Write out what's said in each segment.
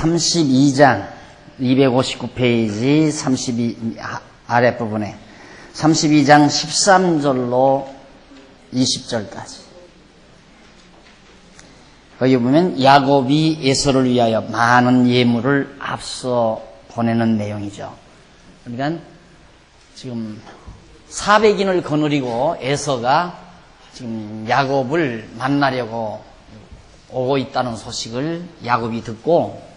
32장 259페이지 32 아랫부분에 32장 13절로 20절까지 거기 보면 야곱이 에서를 위하여 많은 예물을 앞서 보내는 내용이죠. 그러니까 지금 400인을 거느리고 에서가 지금 야곱을 만나려고 오고 있다는 소식을 야곱이 듣고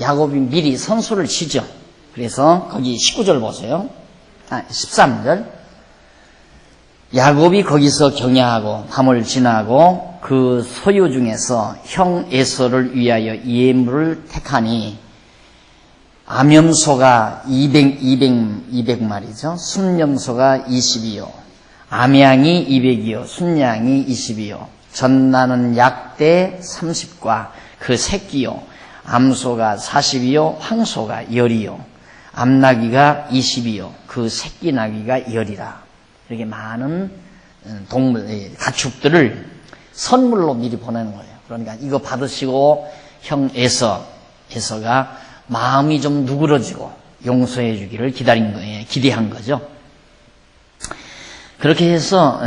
야곱이 미리 선수를 치죠. 그래서 거기 19절 보세요. 13절. 야곱이 거기서 경야하고 밤을 지나고 그 소유 중에서 형 에서를 위하여 예물을 택하니 암염소가 200마리죠. 순염소가 20이요. 암양이 200이요. 순양이 20이요. 전나는 약대 30과 그 새끼요. 암소가 40이요. 황소가 10이요. 암나귀가 20이요. 그 새끼 나귀가 10이라. 이렇게 많은 동물, 가축들을 선물로 미리 보내는 거예요. 그러니까 이거 받으시고 형 에서가 마음이 좀 누그러지고 용서해 주기를 기다린 거예요. 기대한 거죠. 그렇게 해서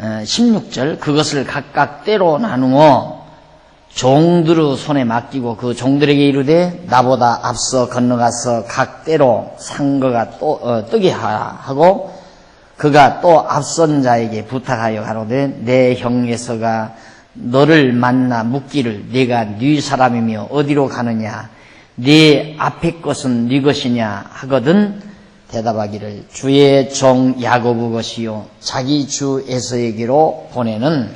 16절 그것을 각각 때로 나누어 종들의 손에 맡기고 그 종들에게 이르되 나보다 앞서 건너가서 각 때로 산 거가 또 뜨게 하고 그가 또 앞선 자에게 부탁하여 가로되 내 형 에서가 너를 만나 묻기를 네가 네 사람이며 어디로 가느냐 네 앞에 것은 네 것이냐 하거든 대답하기를 주의 종 야곱의 것이요 자기 주 에서에게로 보내는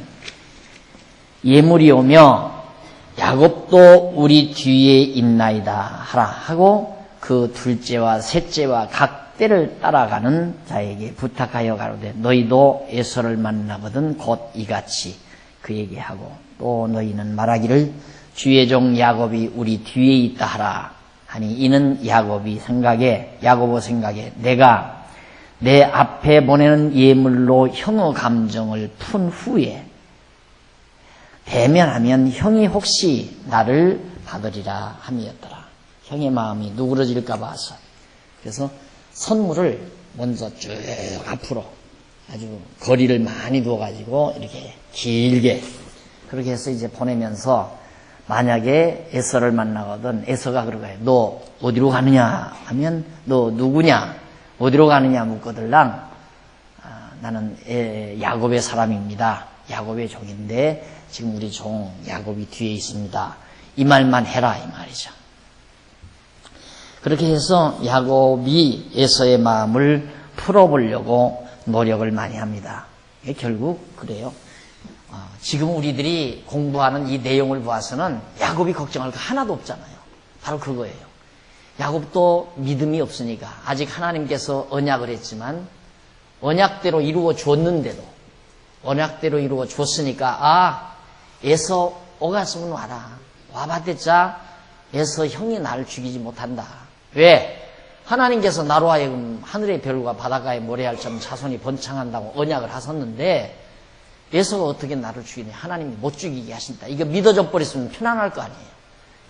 예물이 오며 야곱도 우리 뒤에 있나이다 하라 하고 그 둘째와 셋째와 각 때를 따라가는 자에게 부탁하여 가로되 너희도 에서를 만나거든 곧 이같이 그에게 하고 또 너희는 말하기를 주의 종 야곱이 우리 뒤에 있다 하라 하니 이는 야곱의 생각에 내가 내 앞에 보내는 예물로 형의 감정을 푼 후에 대면하면 형이 혹시 나를 받으리라 함이었더라. 형의 마음이 누그러질까 봐서. 그래서 선물을 먼저 쭉 앞으로 아주 거리를 많이 두어가지고 이렇게 길게 그렇게 해서 이제 보내면서 만약에 에서를 만나거든 에서가 그러고요. 너 어디로 가느냐 하면 너 누구냐 어디로 가느냐 묻거들랑 나는 야곱의 사람입니다. 야곱의 종인데 지금 우리 종 야곱이 뒤에 있습니다. 이 말만 해라 이 말이죠. 그렇게 해서 야곱이 에서의 마음을 풀어보려고 노력을 많이 합니다. 결국 그래요. 지금 우리들이 공부하는 이 내용을 보아서는 야곱이 걱정할 거 하나도 없잖아요. 바로 그거예요. 야곱도 믿음이 없으니까 아직 하나님께서 언약을 했지만 언약대로 이루어 줬는데도 언약대로 이루어 줬으니까 에서 오갔으면 와라. 와봤댔자 에서 형이 나를 죽이지 못한다. 왜? 하나님께서 나로 하여금 하늘의 별과 바닷가의 모래알처럼 자손이 번창한다고 언약을 하셨는데 에서가 어떻게 나를 죽이냐. 하나님이 못 죽이게 하신다. 이거 믿어져 버렸으면 편안할 거 아니에요.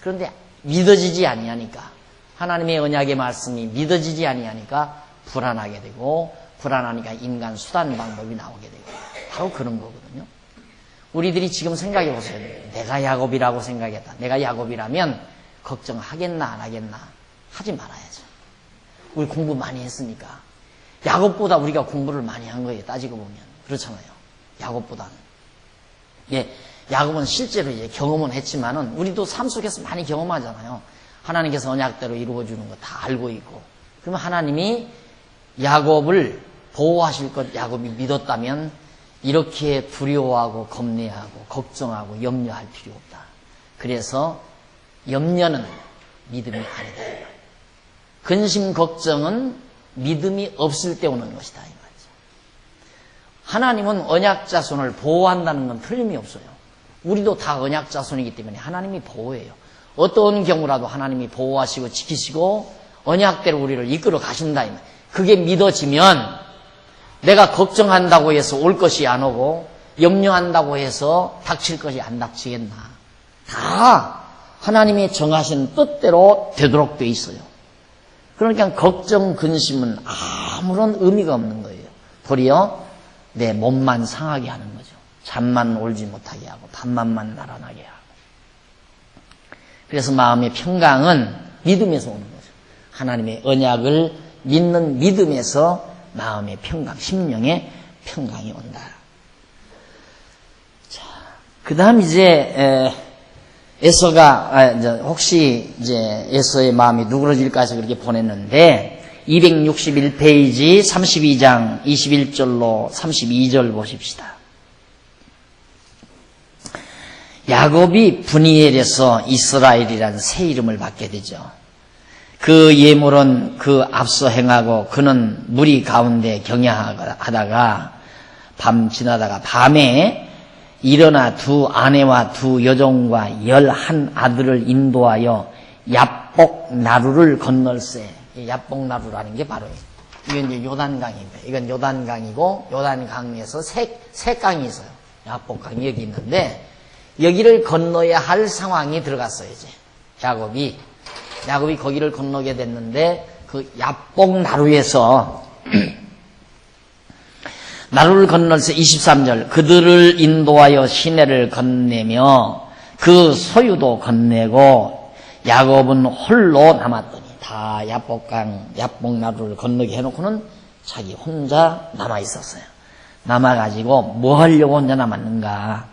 그런데 믿어지지 아니하니까 하나님의 언약의 말씀이 믿어지지 아니하니까 불안하게 되고 불안하니까 인간 수단 방법이 나오게 되고 바로 그런 거거든요. 우리들이 지금 생각해 보세요. 내가 야곱이라고 생각했다. 내가 야곱이라면 걱정하겠나 안 하겠나 하지 말아야죠. 우리 공부 많이 했으니까 야곱보다 우리가 공부를 많이 한 거예요. 따지고 보면 그렇잖아요. 야곱보다는. 야곱은 실제로 경험은 했지만은 우리도 삶 속에서 많이 경험하잖아요. 하나님께서 언약대로 이루어주는 거 다 알고 있고. 그러면 하나님이 야곱을 보호하실 것 야곱이 믿었다면 이렇게 두려워하고 겁내하고 걱정하고 염려할 필요 없다. 그래서 염려는 믿음이 아니다. 근심 걱정은 믿음이 없을 때 오는 것이다. 하나님은 언약 자손을 보호한다는 건 틀림이 없어요. 우리도 다 언약 자손이기 때문에 하나님이 보호해요. 어떤 경우라도 하나님이 보호하시고 지키시고 언약대로 우리를 이끌어 가신다. 그게 믿어지면 내가 걱정한다고 해서 올 것이 안 오고 염려한다고 해서 닥칠 것이 안 닥치겠나. 다 하나님이 정하신 뜻대로 되도록 돼 있어요. 그러니까 걱정, 근심은 아무런 의미가 없는 거예요. 도리어 내 몸만 상하게 하는 거죠. 잠만 올지 못하게 하고 밤만만 날아나게 하고. 그래서 마음의 평강은 믿음에서 오는 거죠. 하나님의 언약을 믿는 믿음에서 마음의 평강, 심령의 평강이 온다. 자, 그 다음 이제 에서가 혹시 이제 에서의 마음이 누그러질까 해서 그렇게 보냈는데 261페이지 32장 21절로 32절 보십시다. 야곱이 브니엘에서 이스라엘이라는 새 이름을 받게 되죠. 그 예물은 그 앞서 행하고 그는 무리 가운데 경야하다가 밤 지나다가 밤에 일어나 두 아내와 두 여종과 11 아들을 인도하여 야복 나루를 건널세. 야복 나루라는 게 바로 이건 이제 요단강입니다. 이건 요단강이고 요단강에서 세 강이 있어요. 야복강이 여기 있는데 여기를 건너야 할 상황이 들어갔어요. 이제 야곱이 거기를 건너게 됐는데 그 야복 나루에서 나루를 건널세 23절 그들을 인도하여 시내를 건네며 그 소유도 건네고 야곱은 홀로 남았더니 다 야복 나루를 건너게 해놓고는 자기 혼자 남아 있었어요. 남아가지고 뭐 하려고 혼자 남았는가?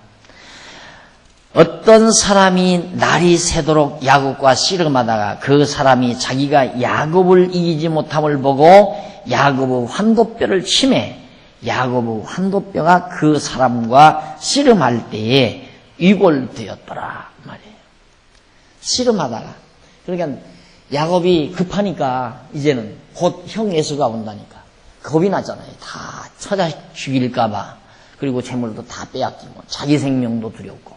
어떤 사람이 날이 새도록 야곱과 씨름하다가 그 사람이 자기가 야곱을 이기지 못함을 보고 야곱의 환도뼈를 치매 야곱의 환도뼈가 그 사람과 씨름할 때에 위골되었더라 말이에요. 씨름하다가 그러니까 야곱이 급하니까 이제는 곧 형 에서가 온다니까 겁이 났잖아요. 다 찾아 죽일까봐 그리고 재물도 다 빼앗기고 자기 생명도 두렵고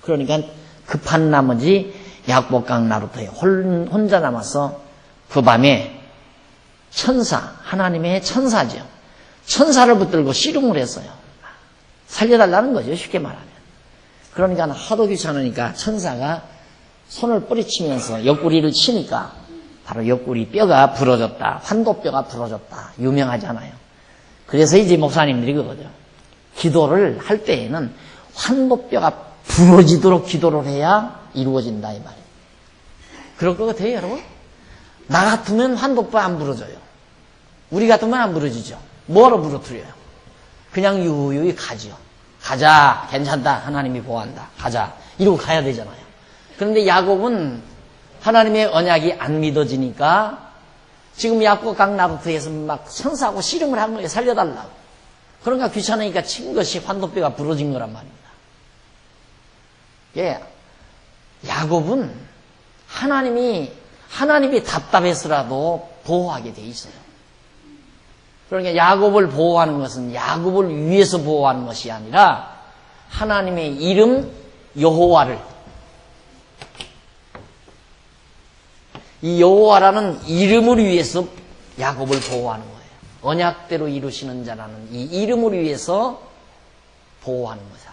그러니까 급한 나머지 야복강 나루터에 혼자 남아서 그 밤에 하나님의 천사죠. 천사를 붙들고 씨름을 했어요. 살려달라는 거죠. 쉽게 말하면. 그러니까 하도 귀찮으니까 천사가 손을 뿌리치면서 옆구리를 치니까 바로 옆구리 뼈가 부러졌다. 환도뼈가 부러졌다. 유명하잖아요. 그래서 이제 목사님들이 그거죠. 기도를 할 때에는 환도뼈가 부러지도록 기도를 해야 이루어진다 이 말이에요. 그럴 것 같아요 여러분? 나 같으면 환도뼈 안 부러져요. 우리 같으면 안 부러지죠. 뭐로 부러뜨려요? 그냥 유유히 가죠. 가자 괜찮다 하나님이 보호한다 가자 이러고 가야 되잖아요. 그런데 야곱은 하나님의 언약이 안 믿어지니까 지금 야복강 나루터에서 막 천사하고 씨름을 한 거예요. 살려달라고. 그러니까 귀찮으니까 친 것이 환도뼈가 부러진 거란 말입니다. 예, 야곱은 하나님이 답답해서라도 보호하게 돼 있어요. 그러니까 야곱을 보호하는 것은 야곱을 위해서 보호하는 것이 아니라 하나님의 이름 여호와를 이 여호와라는 이름을 위해서 야곱을 보호하는 거예요. 언약대로 이루시는 자라는 이 이름을 위해서 보호하는 거죠.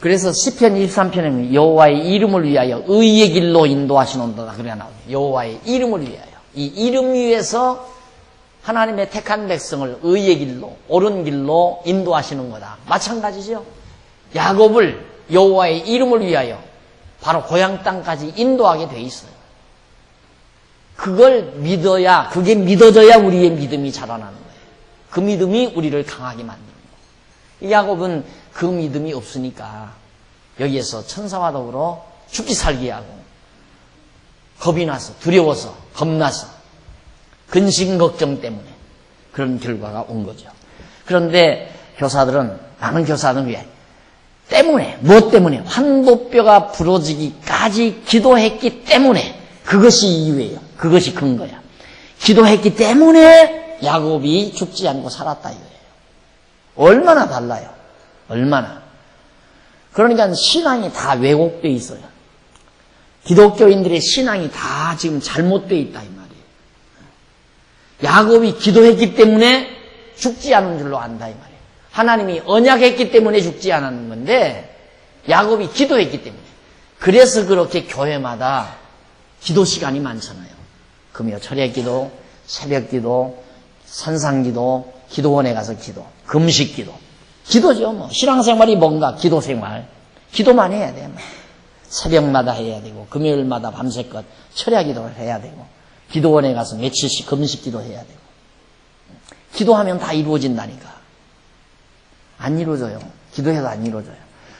그래서 시편 23편에는 여호와의 이름을 위하여 의의 길로 인도하시는도다 그래 나오죠. 여호와의 이름을 위하여 이 이름 위에서 하나님의 택한 백성을 의의 길로 옳은 길로 인도하시는 거다. 마찬가지죠. 야곱을 여호와의 이름을 위하여 바로 고향 땅까지 인도하게 돼 있어요. 그걸 믿어야 그게 믿어져야 우리의 믿음이 자라나는 거예요. 그 믿음이 우리를 강하게 만듭니다. 야곱은 그 믿음이 없으니까 여기에서 천사와 더불어 죽기 살기 하고 겁이 나서 두려워서 겁나서 근심 걱정 때문에 그런 결과가 온 거죠. 그런데 많은 교사들은 왜? 무엇 때문에? 환도뼈가 부러지기까지 기도했기 때문에 그것이 이유예요. 그것이 근거야. 기도했기 때문에 야곱이 죽지 않고 살았다 이거예요. 얼마나 달라요. 얼마나. 그러니까 신앙이 다 왜곡되어 있어요. 기독교인들의 신앙이 다 지금 잘못되어 있다 이 말이에요. 야곱이 기도했기 때문에 죽지 않은 줄로 안다 이 말이에요. 하나님이 언약했기 때문에 죽지 않았는 건데 야곱이 기도했기 때문에. 그래서 그렇게 교회마다 기도 시간이 많잖아요. 금요 철야 기도, 새벽 기도, 산상 기도, 기도원에 가서 기도, 금식 기도. 기도죠, 뭐. 신앙생활이 뭔가? 기도 생활. 기도만 해야 돼. 새벽마다 해야 되고, 금요일마다 밤새껏 철야 기도를 해야 되고, 기도원에 가서 며칠씩 금식 기도 해야 되고. 기도하면 다 이루어진다니까. 안 이루어져요. 기도해도 안 이루어져요.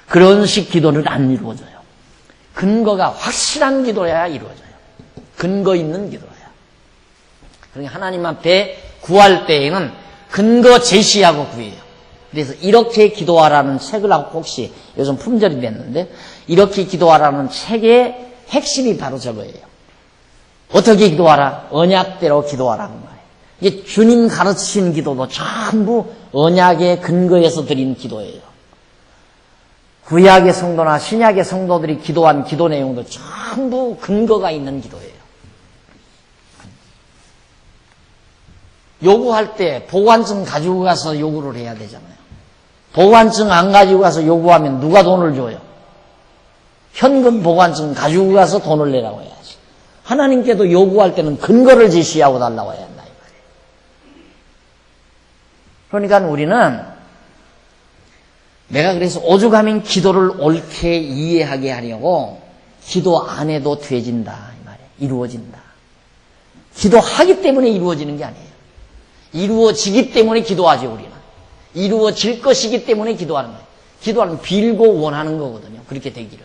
그런 식 기도는 안 이루어져요. 근거가 확실한 기도여야 이루어져요. 근거 있는 기도야. 그러니까 하나님 앞에 구할 때에는 근거 제시하고 구해요. 그래서 이렇게 기도하라는 책을 하고 혹시 요즘 품절이 됐는데 이렇게 기도하라는 책의 핵심이 바로 저거예요. 어떻게 기도하라? 언약대로 기도하라는 말이에요. 이게 주님 가르치신 기도도 전부 언약의 근거에서 드린 기도예요. 구약의 성도나 신약의 성도들이 기도한 기도 내용도 전부 근거가 있는 기도예요. 요구할 때 보관증 가지고 가서 요구를 해야 되잖아요. 보관증 안 가지고 가서 요구하면 누가 돈을 줘요? 현금 보관증 가지고 가서 돈을 내라고 해야지. 하나님께도 요구할 때는 근거를 제시하고 달라고 해야 한다 이 말이에요. 그러니까 우리는 내가 그래서 오죽하면 기도를 옳게 이해하게 하려고 기도 안 해도 되진다 이 말이에요. 이루어진다. 기도하기 때문에 이루어지는 게 아니에요. 이루어지기 때문에 기도하죠 우리는. 이루어질 것이기 때문에 기도하는 거예요. 기도하면 빌고 원하는 거거든요. 그렇게 되기를.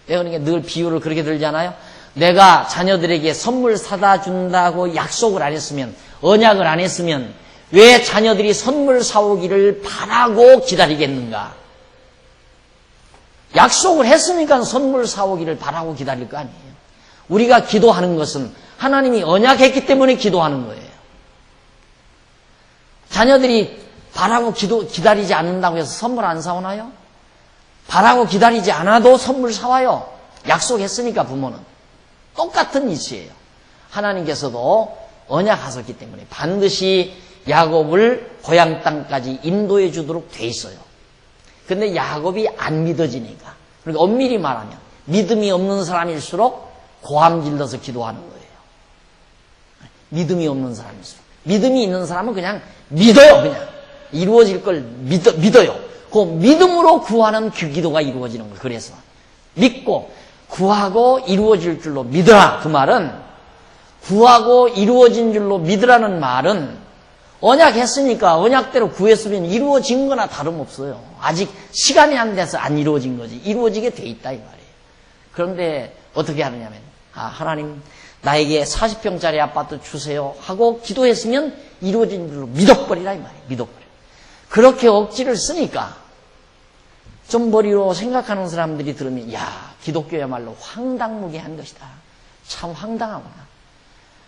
내가 그러니까 늘 비유를 그렇게 들잖아요. 내가 자녀들에게 선물 사다 준다고 약속을 안 했으면, 언약을 안 했으면 왜 자녀들이 선물 사오기를 바라고 기다리겠는가? 약속을 했으니까 선물 사오기를 바라고 기다릴 거 아니에요. 우리가 기도하는 것은 하나님이 언약했기 때문에 기도하는 거예요. 자녀들이 바라고 기다리지 않는다고 해서 선물 안 사오나요? 바라고 기다리지 않아도 선물 사와요. 약속했으니까 부모는. 똑같은 이치예요. 하나님께서도 언약하셨기 때문에 반드시 야곱을 고향 땅까지 인도해 주도록 돼 있어요. 근데 야곱이 안 믿어지니까. 그러니까 엄밀히 말하면 믿음이 없는 사람일수록 고함 질러서 기도하는 거예요. 믿음이 없는 사람일수록. 믿음이 있는 사람은 그냥 믿어요. 그냥 이루어질 걸 믿어요. 그 믿음으로 구하는 그 기도가 이루어지는 거예요. 그래서 믿고 구하고 이루어질 줄로 믿으라. 그 말은 구하고 이루어진 줄로 믿으라는 말은 언약했으니까 언약대로 구했으면 이루어진 거나 다름없어요. 아직 시간이 안 돼서 안 이루어진 거지. 이루어지게 돼 있다 이 말이에요. 그런데 어떻게 하느냐면 하나님 나에게 40평짜리 아파트 주세요 하고 기도했으면 이루어진 줄로 믿어버리라 이 말이에요. 믿어버려. 그렇게 억지를 쓰니까 좀 머리로 생각하는 사람들이 들으면 야 기독교야말로 황당무계한 것이다. 참 황당하구나.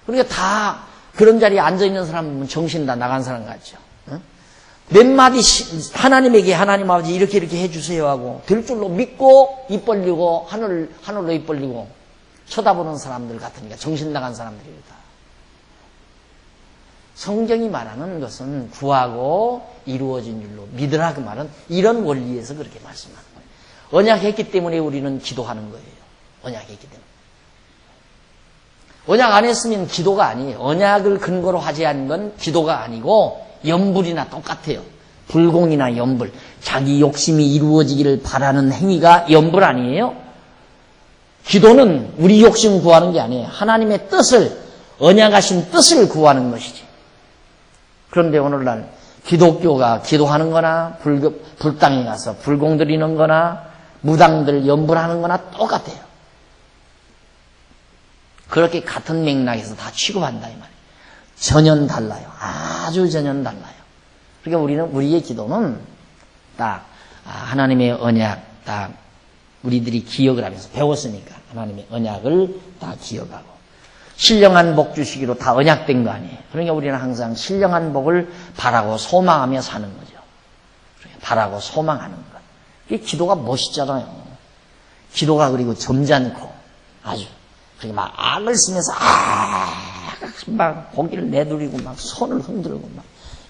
그러니까 다 그런 자리에 앉아있는 사람은 정신 다 나간 사람 같죠. 응? 몇 마디 하나님에게 하나님 아버지 이렇게 해주세요 하고 될 줄로 믿고 입 벌리고 하늘로 입 벌리고 쳐다보는 사람들 같으니까 정신 나간 사람들이다. 성경이 말하는 것은 구하고 이루어진 줄로 믿으라 그 말은 이런 원리에서 그렇게 말씀하는 거예요. 언약했기 때문에 우리는 기도하는 거예요. 언약했기 때문에. 언약 안 했으면 기도가 아니에요. 언약을 근거로 하지 않은 건 기도가 아니고 염불이나 똑같아요. 불공이나 염불. 자기 욕심이 이루어지기를 바라는 행위가 염불 아니에요? 기도는 우리 욕심 구하는 게 아니에요. 하나님의 뜻을, 언약하신 뜻을 구하는 것이지. 그런데 오늘날 기독교가 기도하는 거나 불당에 가서 불공 드리는 거나 무당들 염불하는 거나 똑같아요. 그렇게 같은 맥락에서 다 취급한다 이 말이에요. 전혀 달라요. 아주 전혀 달라요. 그러니까 우리의 기도는 딱 하나님의 언약 딱 우리들이 기억을 하면서 배웠으니까 하나님의 언약을 다 기억하고 신령한 복 주시기로 다 언약된 거 아니에요. 그러니까 우리는 항상 신령한 복을 바라고 소망하며 사는 거죠. 바라고 소망하는 것. 이게 기도가 멋있잖아요. 기도가 그리고 점잖고 아주 그렇게 막 악을 쓰면서 막 고기를 내두리고 막 손을 흔들고 막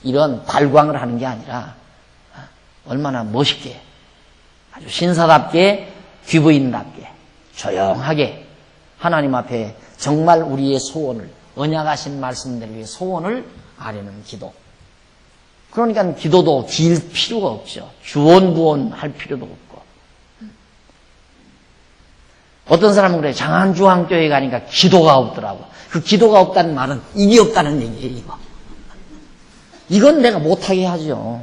이런 발광을 하는 게 아니라 얼마나 멋있게 아주 신사답게 귀부인답게 조용하게 하나님 앞에 정말 우리의 소원을 언약하신 말씀대로 위해 소원을 아뢰는 기도. 그러니까 기도도 길 필요가 없죠. 주원부원할 필요도 없고. 어떤 사람은 그래, 장안주왕교회 가니까 기도가 없더라고. 그 기도가 없다는 말은 일이 없다는 얘기예요, 이거. 이건 내가 못하게 하죠.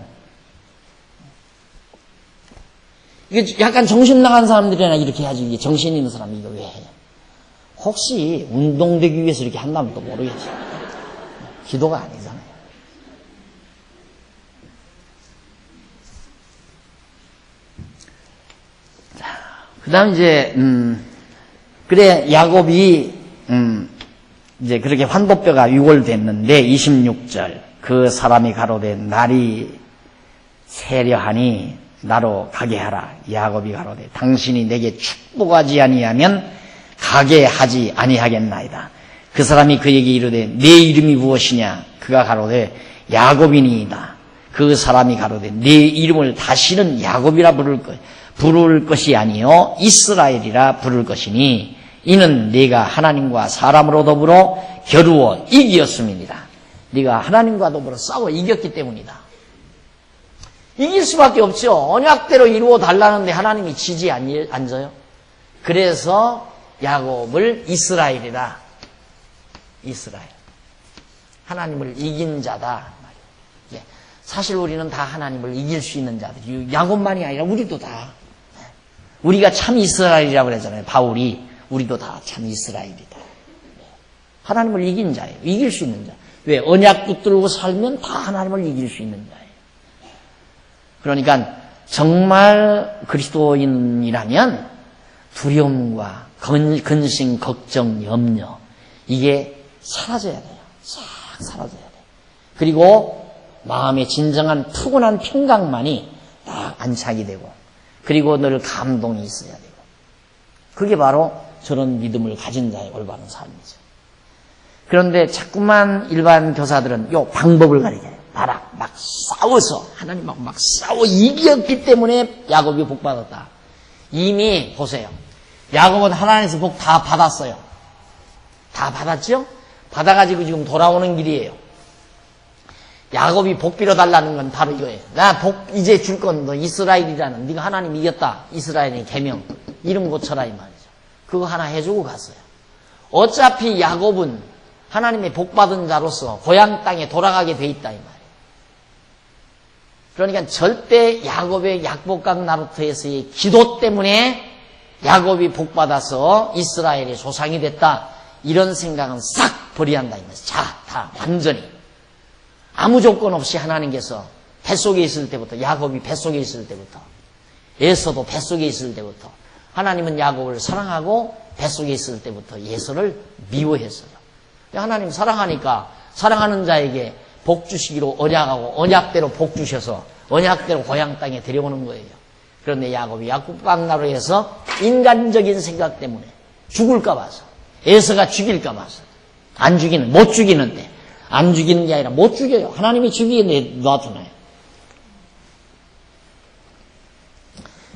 이게 약간 정신 나간 사람들이나 이렇게 하지, 이게 정신 있는 사람이 이거 왜 해? 혹시 운동되기 위해서 이렇게 한다면 또 모르겠지. 기도가 아니잖아요. 자, 그 다음 이제, 그래, 야곱이, 이제 그렇게 환도뼈가 유골됐는데, 26절. 그 사람이 가로되, 날이 세려하니, 나로 가게 하라. 야곱이 가로되, 당신이 내게 축복하지 아니하면 가게 하지 아니하겠나이다. 그 사람이 그에게 이르되, 내 이름이 무엇이냐? 그가 가로되, 야곱이니이다. 그 사람이 가로되, 내 이름을 다시는 야곱이라 부를 것이 아니요 이스라엘이라 부를 것이니, 이는 네가 하나님과 사람으로 더불어 겨루어 이기었음이니라. 네가 하나님과 더불어 싸워 이겼기 때문이다. 이길 수밖에 없죠. 언약대로 이루어 달라는데 하나님이 지지 않져요. 그래서 야곱을 이스라엘이라. 이스라엘. 하나님을 이긴 자다. 사실 우리는 다 하나님을 이길 수 있는 자들이 야곱만이 아니라 우리도 다. 우리가 참 이스라엘이라고 그랬잖아요. 바울이. 우리도 다 참 이스라엘이다. 하나님을 이긴 자예요. 이길 수 있는 자. 왜? 언약 붙들고 살면 다 하나님을 이길 수 있는 자예요. 그러니까 정말 그리스도인이라면 두려움과 근심, 걱정, 염려 이게 사라져야 돼요. 싹 사라져야 돼요. 그리고 마음의 진정한 푸근한 평강만이 딱 안착이 되고 그리고 늘 감동이 있어야 되고 그게 바로 저런 믿음을 가진 자의 올바른 삶이죠. 그런데 자꾸만 일반 교사들은 요 방법을 가리켜요. 봐라, 막 싸워서 하나님하고 막 싸워 이겼기 때문에 야곱이 복 받았다. 이미 보세요. 야곱은 하나님에서 복 다 받았어요. 다 받았죠? 받아가지고 지금 돌아오는 길이에요. 야곱이 복 빌어달라는 건 바로 이거예요. 나 복 이제 줄 건 너 이스라엘이라는 네가 하나님 이겼다. 이스라엘의 계명 이름 고쳐라 이 말이죠. 그거 하나 해주고 갔어요. 어차피 야곱은 하나님의 복 받은 자로서 고향 땅에 돌아가게 돼 있다 이 말이에요. 그러니까 절대 야곱의 약복강 나루터에서의 기도 때문에 야곱이 복 받아서 이스라엘의 조상이 됐다. 이런 생각은 싹 버려야 한다 이 말이에요. 자, 다 완전히 아무 조건 없이 하나님께서 뱃속에 있을 때부터 야곱이 뱃속에 있을 때부터 에서도 뱃속에 있을 때부터 하나님은 야곱을 사랑하고 뱃속에 있을 때부터 에서를 미워했어요. 하나님 사랑하니까 사랑하는 자에게 복 주시기로 언약하고 언약대로 복 주셔서 언약대로 고향 땅에 데려오는 거예요. 그런데 야곱이 약복강 나루에서 인간적인 생각 때문에 죽을까 봐서 에서가 죽일까 봐서 안 죽이는 못 죽이는데 안 죽이는 게 아니라 못 죽여요. 하나님이 죽이는데 놔두나요.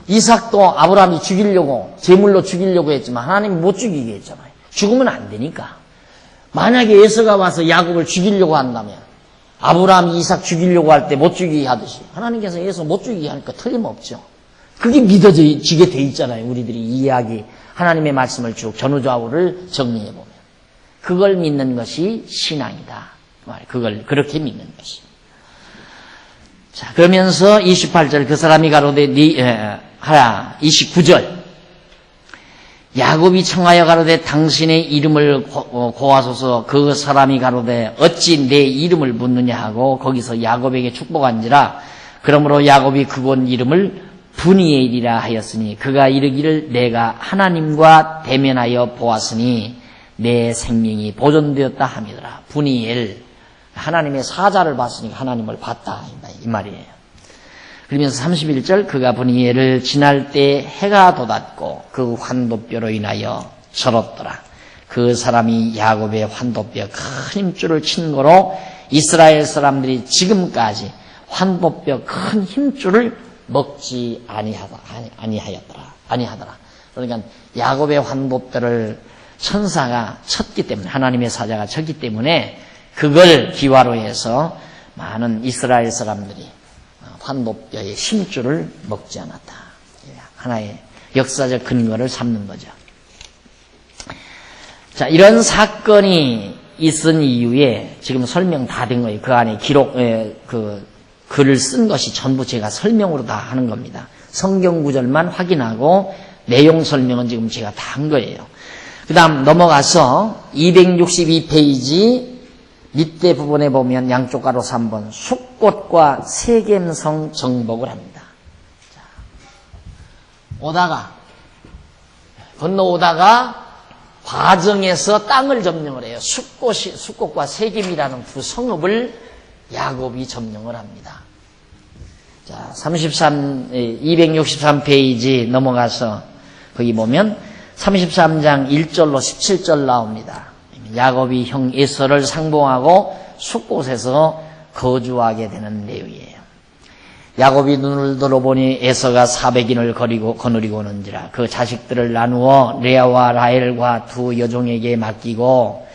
이삭도 아브라함이 죽이려고 제물로 죽이려고 했지만 하나님이 못 죽이게 했잖아요. 죽으면 안 되니까. 만약에 에서가 와서 야곱을 죽이려고 한다면 아브라함이 이삭 죽이려고 할 때 못 죽이게 하듯이 하나님께서 에서 못 죽이게 하니까 틀림없죠. 그게 믿어지게 돼 있잖아요. 우리들이 이 이야기 하나님의 말씀을 쭉 전후좌우를 정리해보면 그걸 믿는 것이 신앙이다. 그걸 그렇게 믿는 것이. 자, 그러면서 28절 그 사람이 가로되 하라. 29절 야곱이 청하여 가로되 당신의 이름을 고하소서. 그 사람이 가로되 어찌 내 이름을 묻느냐 하고 거기서 야곱에게 축복한지라. 그러므로 야곱이 그곳 이름을 브니엘이라 하였으니 그가 이르기를 내가 하나님과 대면하여 보았으니 내 생명이 보존되었다 함이더라. 브니엘 하나님의 사자를 봤으니까 하나님을 봤다 이 말이에요. 그러면서 31절 그가 브니엘을 지날 때 해가 돋았고 그 환도뼈로 인하여 절었더라. 그 사람이 야곱의 환도뼈 큰 힘줄을 친 거로 이스라엘 사람들이 지금까지 환도뼈 큰 힘줄을 먹지 아니하더라. 그러니까 야곱의 환복들을 천사가 쳤기 때문에, 하나님의 사자가 쳤기 때문에 그걸 기화로 해서 많은 이스라엘 사람들이 환복뼈의 심줄을 먹지 않았다. 하나의 역사적 근거를 삼는 거죠. 자, 이런 사건이 있은 이유에 지금 설명 다 된 거예요. 그 안에 글을 쓴 것이 전부 제가 설명으로 다 하는 겁니다. 성경 구절만 확인하고 내용 설명은 지금 제가 다 한 거예요. 그 다음 넘어가서 262페이지 밑에 부분에 보면 양쪽 가로 3번 숫꽃과 세겜성 정복을 합니다. 자, 건너오다가 과정에서 땅을 점령을 해요. 숫꽃과 세겜이라는 두 성읍을 야곱이 점령을 합니다. 자, 263페이지 넘어가서 거기 보면 33장 1절로 17절 나옵니다. 야곱이 형 에서를 상봉하고 숫곳에서 거주하게 되는 내용이에요. 야곱이 눈을 들어보니 에서가 400인을 거느리고 오는지라 그 자식들을 나누어 레아와 라헬과 두 여종에게 맡기고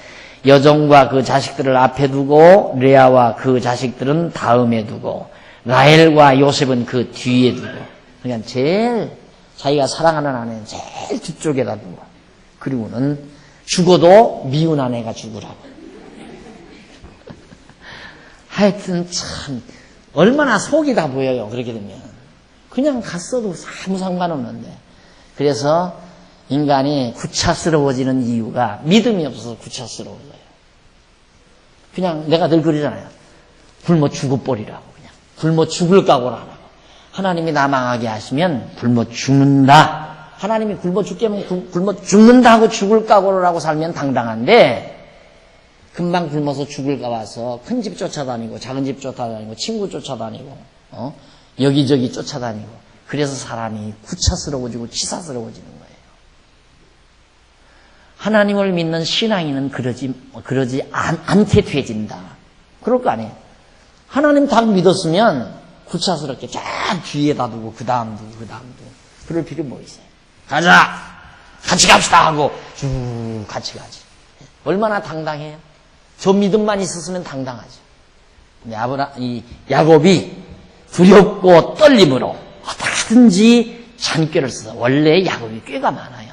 여종과 그 자식들을 앞에 두고 레아와 그 자식들은 다음에 두고 라헬과 요셉은 그 뒤에 두고, 그러니까 제일 자기가 사랑하는 아내는 제일 뒤쪽에다 두고, 그리고는 죽어도 미운 아내가 죽으라고. 하여튼 참 얼마나 속이 다 보여요. 그렇게 되면 그냥 갔어도 아무 상관없는데. 그래서 인간이 구차스러워지는 이유가 믿음이 없어서 구차스러워져요. 그냥 내가 늘 그러잖아요. 굶어 죽어버리라고. 그냥 굶어 죽을 각오를 안 하고, 하나님이 나 망하게 하시면 굶어 죽는다. 하나님이 굶어 죽게 하면 굶어 죽는다고 죽을 각오를 하고 살면 당당한데, 금방 굶어서 죽을까 봐서 큰 집 쫓아다니고 작은 집 쫓아다니고 친구 쫓아다니고 여기저기 쫓아다니고, 그래서 사람이 구차스러워지고 치사스러워지는 거예요. 하나님을 믿는 신앙인은 그러지 않게 되진다. 그럴 거 아니에요. 하나님 딱 믿었으면 구차스럽게 쫙 뒤에다 두고 그 다음 두고 그럴 필요 뭐 있어요. 가자! 같이 갑시다! 하고 쭉 같이 가지. 얼마나 당당해요? 저 믿음만 있었으면 당당하죠. 근데 이 야곱이 두렵고 떨림으로 어떻게든지 잔꾀를 써서, 원래 야곱이 꾀가 많아요.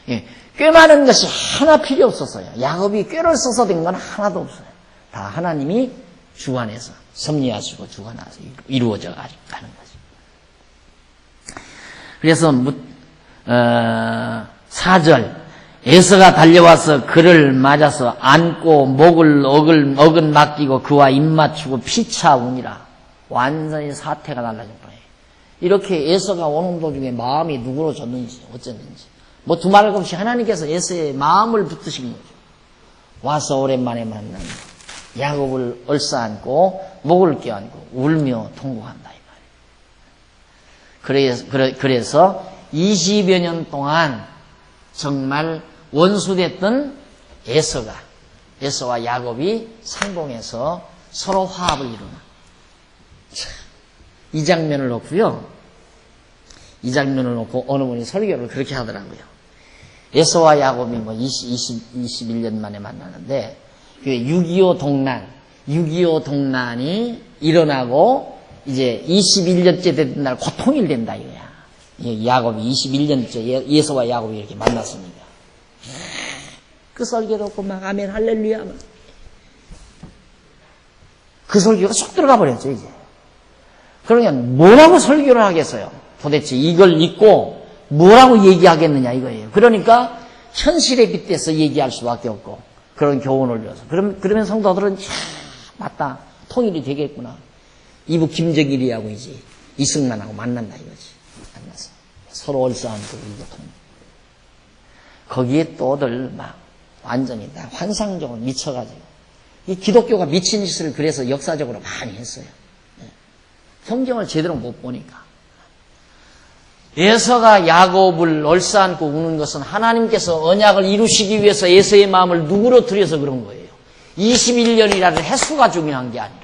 예, 꽤 많은 것이 하나 필요 없었어요. 야곱이 꾀를 써서 된 건 하나도 없어요. 다 하나님이 주관해서 섭리하시고 주관해서 이루어져 가는 거죠. 그래서 4절 에서가 달려와서 그를 맞아서 안고 목을 어근 맡기고 그와 입 맞추고 피차우니라. 완전히 사태가 달라진 거예요. 이렇게 에서가 오는 도중에 마음이 누그러졌는지 어쨌는지 뭐 두말할 것 없이 하나님께서 에서의 마음을 붙드신 거죠. 와서 오랜만에 만난 야곱을 얼싸안고 목을 껴안고 울며 통곡한다 이 말이에요. 그래서 20여 년 동안 정말 원수됐던 에서와 야곱이 상봉해서 서로 화합을 이루는, 이 장면을 놓고요. 이 장면을 놓고 어느 분이 설교를 그렇게 하더라고요. 에서와 야곱이 21년 만에 만나는데 6.25 동란이 일어나고 이제 21년째 된 날 고통일된다 이거야. 야곱이 21년째 에서와 야곱이 이렇게 만났습니다. 그 설교 듣고 막 아멘 할렐루야. 그 설교가 쏙 들어가 버렸죠 이제. 그러니까 뭐라고 설교를 하겠어요? 도대체 이걸 읽고 뭐라고 얘기하겠느냐 이거예요. 그러니까 현실에 빗대서 얘기할 수밖에 없고 그런 교훈을 줘서 그러면 성도들은 맞다, 통일이 되겠구나. 이부 김정일이하고 이제 이승만하고 만난다 이거지. 만나서 서로 얼싸안고 이거 통일. 거기에 또들 막 완전히 다 환상적으로 미쳐가지고, 이 기독교가 미친 짓을 그래서 역사적으로 많이 했어요. 성경을 제대로 못 보니까. 에서가 야곱을 얼싸안고 우는 것은 하나님께서 언약을 이루시기 위해서 에서의 마음을 누그러뜨려서 그런 거예요. 21년이라는 횟수가 중요한 게 아니라.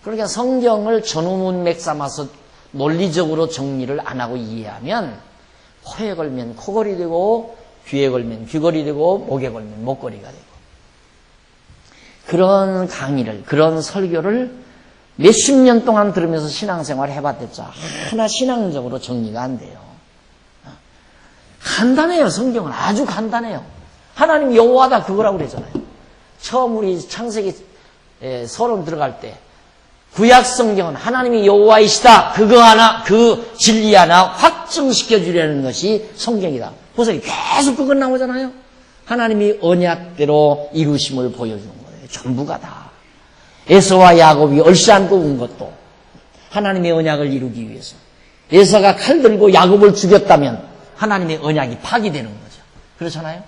그러니까 성경을 전후문맥 삼아서 논리적으로 정리를 안 하고 이해하면 코에 걸면 코걸이 되고 귀에 걸면 귀걸이 되고 목에 걸면 목걸이가 되고 그런 강의를 그런 설교를 몇십 년 동안 들으면서 신앙생활을 해봤댔죠. 하나 신앙적으로 정리가 안 돼요. 간단해요. 성경은 아주 간단해요. 하나님 여호와다 그거라고 그러잖아요. 처음 우리 창세기 서론 들어갈 때 구약 성경은 하나님이 여호와이시다. 그거 하나, 그 진리 하나 확증시켜 주려는 것이 성경이다. 보세요. 계속 그건 나오잖아요. 하나님이 언약대로 이루심을 보여주는 거예요. 전부가 다. 에서와 야곱이 얼씨안고 온 것도 하나님의 언약을 이루기 위해서. 에서가 칼 들고 야곱을 죽였다면 하나님의 언약이 파기되는 거죠. 그렇잖아요.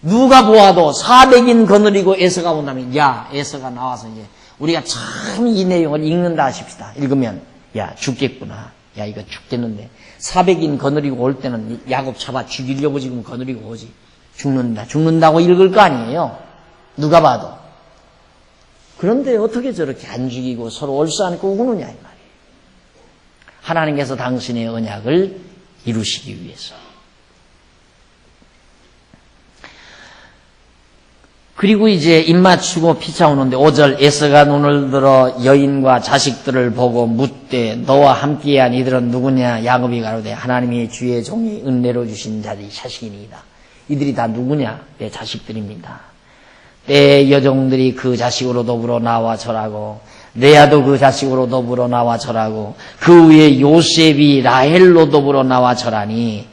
누가 보아도 400인 거느리고 에서가 온다면 야, 에서가 나와서 이제 우리가 참 이 내용을 읽는다 하십시다. 읽으면 야, 죽겠구나. 야, 이거 죽겠는데 400인 거느리고 올 때는 야곱 잡아 죽이려고 지금 거느리고 오지. 죽는다고 읽을 거 아니에요. 누가 봐도. 그런데 어떻게 저렇게 안 죽이고 서로 얼싸안고 우느냐 이 말이에요. 하나님께서 당신의 언약을 이루시기 위해서. 그리고 이제 입맞추고 피차오는데 5절 에서가 눈을 들어 여인과 자식들을 보고 묻되 너와 함께한 이들은 누구냐? 야곱이 가로되 하나님이 주의 종이 은혜로 주신 자들이 자식이니이다. 이들이 다 누구냐? 내 자식들입니다. 내 여종들이 그 자식으로 더불어 나와 절하고 레아도 그 자식으로 더불어 나와 절하고 그 위에 요셉이 라헬로 더불어 나와 절하니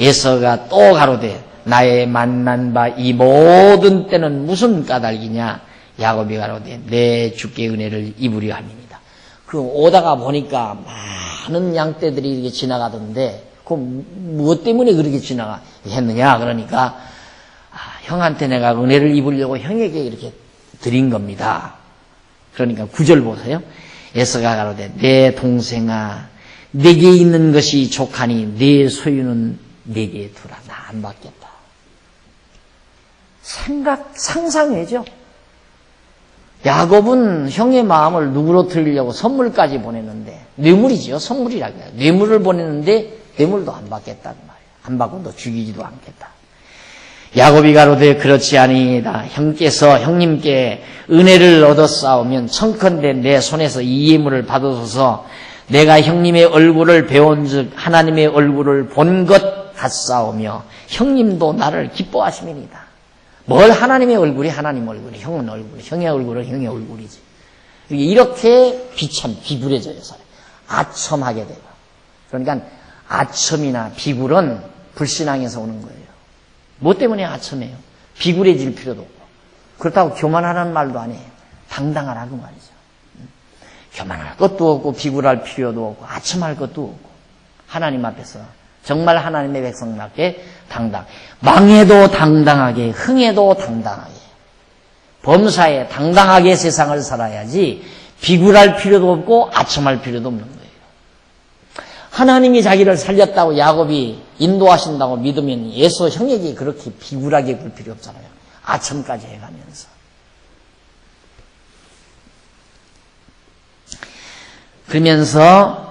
에서가 또 가로되 나의 만난 바 이 모든 때는 무슨 까닭이냐? 야곱이 가로되 내 주께 은혜를 입으려 함이니이다. 그 오다가 보니까 많은 양떼들이 이렇게 지나가던데 그 무엇 때문에 그렇게 지나갔느냐? 그러니까 형한테 내가 은혜를 입으려고 형에게 이렇게 드린 겁니다. 그러니까 9절 보세요. 에서가 가로되 내 동생아 내게 있는 것이 족하니 내 소유는 내게 두라. 나 안 받겠다. 상상해죠. 야곱은 형의 마음을 누구로 틀리려고 선물까지 보냈는데 뇌물이죠. 선물이라고 해요. 뇌물을 보냈는데 뇌물도 안 받겠다는 말이에요. 안 받고 너 죽이지도 않겠다. 야곱이 가로되 그렇지 아니이다. 형님께 은혜를 얻었사오면 청컨대 내 손에서 이 예물을 받으소서. 내가 형님의 얼굴을 배운즉 하나님의 얼굴을 본 것 같사오며 형님도 나를 기뻐하시면이다. 뭘 하나님의 얼굴이 하나님 얼굴이 형은 얼굴이 형의 얼굴은 형의 얼굴이지. 이렇게 비굴해져요. 사람이. 아첨하게 돼요. 그러니까 아첨이나 비굴은 불신앙에서 오는 거예요. 뭐 때문에 아첨해요? 비굴해질 필요도 없고 그렇다고 교만하라는 말도 아니에요. 당당하라 그 말이죠. 교만할 것도 없고 비굴할 필요도 없고 아첨할 것도 없고 하나님 앞에서 정말 하나님의 백성답게 망해도 당당하게 흥해도 당당하게 범사에 당당하게 세상을 살아야지 비굴할 필요도 없고 아첨할 필요도 없는 거예요. 하나님이 자기를 살렸다고 야곱이 인도하신다고 믿으면 에서 형에게 그렇게 비굴하게 굴 필요 없잖아요. 아첨까지 해가면서. 그러면서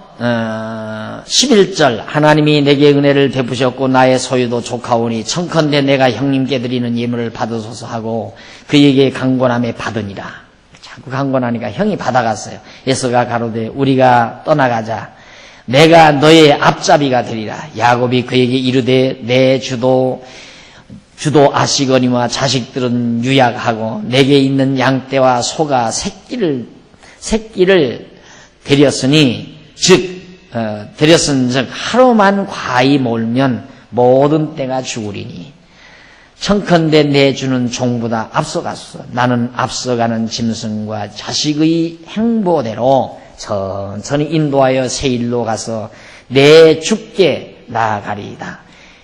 11절 하나님이 내게 은혜를 베푸셨고 나의 소유도 족하오니 청컨대 내가 형님께 드리는 예물을 받으소서 하고 그에게 강권함에 받으니라. 자꾸 강권하니까 형이 받아갔어요. 에서가 가로되 우리가 떠나가자. 내가 너의 앞잡이가 되리라. 야곱이 그에게 이르되 내 주도 아시거니와 자식들은 유약하고 내게 있는 양떼와 소가 새끼를 데렸으니 데렸은즉 하루만 과히 몰면 모든 때가 죽으리니 청컨대 내 주는 종보다 앞서갔어. 나는 앞서가는 짐승과 자식의 행보대로 천천히 인도하여 세일로 가서 내 주께 나아가리이다.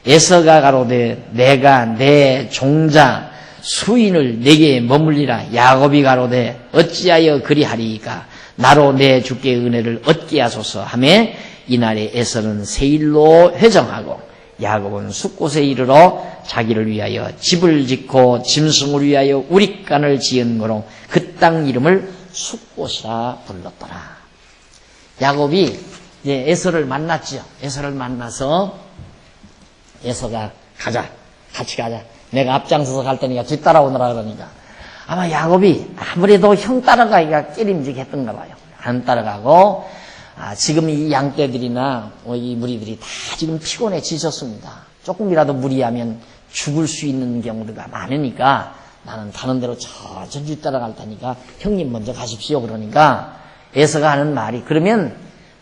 에서가 가로되 내가 내 종자 수인을 내게 머물리라. 야곱이 가로되 어찌하여 그리하리이까. 나로 내 주께 은혜를 얻게 하소서 하며 이날에 에서는 세일로 회정하고 야곱은 숫곳에 이르러 자기를 위하여 집을 짓고 짐승을 위하여 우릿간을 지은 거로 그 땅 이름을 숫꽃이라 불렀더라. 야곱이 이제 에서를 만났죠. 에서를 만나서 에서가 가자, 같이 가자. 내가 앞장서서 갈 테니까 뒤따라오느라 그러니까 아마 야곱이 아무래도 형 따라가기가 깨림직했던가 봐요. 안 따라가고 지금 이 양떼들이나 이 무리들이 다 지금 피곤해 지셨습니다. 조금이라도 무리하면 죽을 수 있는 경우가 많으니까 나는 다른 데로 천천히 따라갈 테니까 형님 먼저 가십시오. 그러니까 에서가 하는 말이 그러면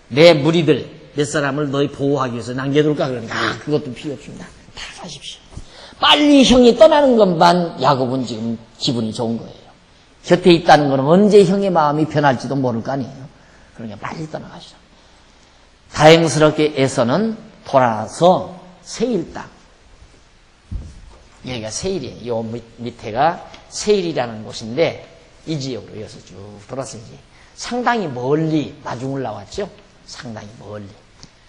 내 무리들 몇 사람을 너희 보호하기 위해서 남겨둘까? 그러니까 그것도 필요 없습니다. 다 가십시오. 빨리 형이 떠나는 것만 야곱은 지금 기분이 좋은 거예요. 곁에 있다는 건 언제 형의 마음이 변할지도 모를 거 아니에요. 그러니까 빨리 떠나가시죠. 다행스럽게 에서는 돌아서 세일 땅, 여기가 세일이에요. 요 밑에가 세일이라는 곳인데 이 지역으로 이어서 쭉 돌아서 이제 상당히 멀리 마중을 나왔죠. 상당히 멀리.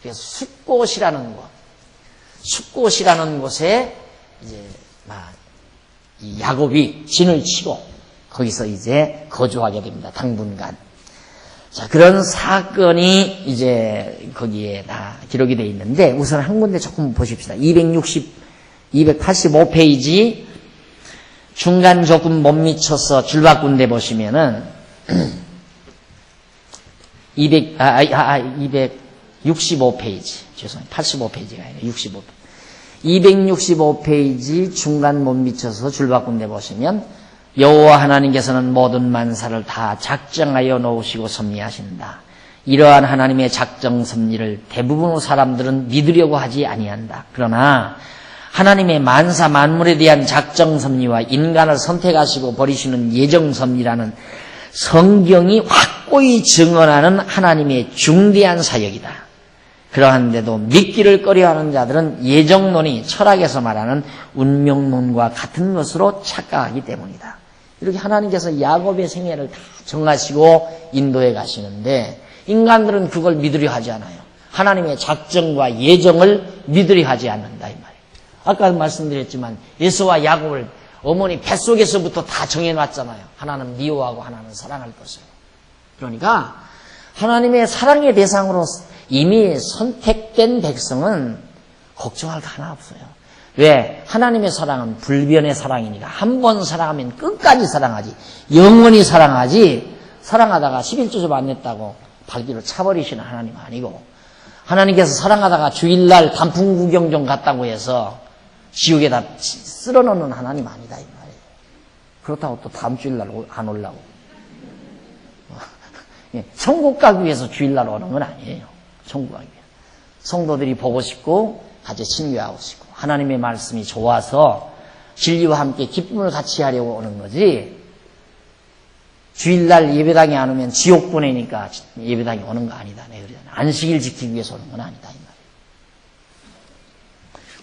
그래서 숫꽃이라는 곳, 숫꽃이라는 곳에 이제 이 야곱이 진을 치고 거기서 이제 거주하게 됩니다. 당분간. 자, 그런 사건이 이제 거기에 다 기록이 되어 있는데 우선 한 군데 조금 보십시다. 285페이지 중간 조금 못 미쳐서 줄 바꾼 데 보시면은 265페이지 죄송해요. 85페이지가 아니라 65페이지 265페이지 중간 못 미쳐서 줄 바꾼 데 보시면 여호와 하나님께서는 모든 만사를 다 작정하여 놓으시고 섭리하신다. 이러한 하나님의 작정 섭리를 대부분의 사람들은 믿으려고 하지 아니한다. 그러나 하나님의 만사 만물에 대한 작정 섭리와 인간을 선택하시고 버리시는 예정 섭리라는 성경이 확고히 증언하는 하나님의 중대한 사역이다. 그러한데도 믿기를 꺼려하는 자들은 예정론이 철학에서 말하는 운명론과 같은 것으로 착각하기 때문이다. 이렇게 하나님께서 야곱의 생애를 다 정하시고 인도해 가시는데 인간들은 그걸 믿으려 하지 않아요. 하나님의 작정과 예정을 믿으려 하지 않는다 이 말이에요. 아까 말씀드렸지만 에서와 야곱을 어머니 뱃속에서부터 다 정해놨잖아요. 하나는 미워하고 하나는 사랑할 것을. 그러니까 하나님의 사랑의 대상으로 이미 선택된 백성은 걱정할 거 하나 없어요. 왜? 하나님의 사랑은 불변의 사랑이니까 한 번 사랑하면 끝까지 사랑하지 영원히 사랑하지 사랑하다가 11조 좀 안 냈다고 발길을 차버리시는 하나님 아니고 하나님께서 사랑하다가 주일날 단풍 구경 좀 갔다고 해서 지옥에다 쓸어넣는 하나님 아니다 이 말이에요. 그렇다고 또 다음 주일날 안 오려고 천국 가기 위해서 주일날 오는 건 아니에요. 천국 가기 위해서 성도들이 보고 싶고 같이 친교하고 싶고 하나님의 말씀이 좋아서 진리와 함께 기쁨을 같이 하려고 오는 거지 주일날 예배당에 안 오면 지옥 보내니까 예배당에 오는 거 아니다. 내가 그러잖아. 안식일 지키기 위해서 오는 건 아니다 이 말이에요.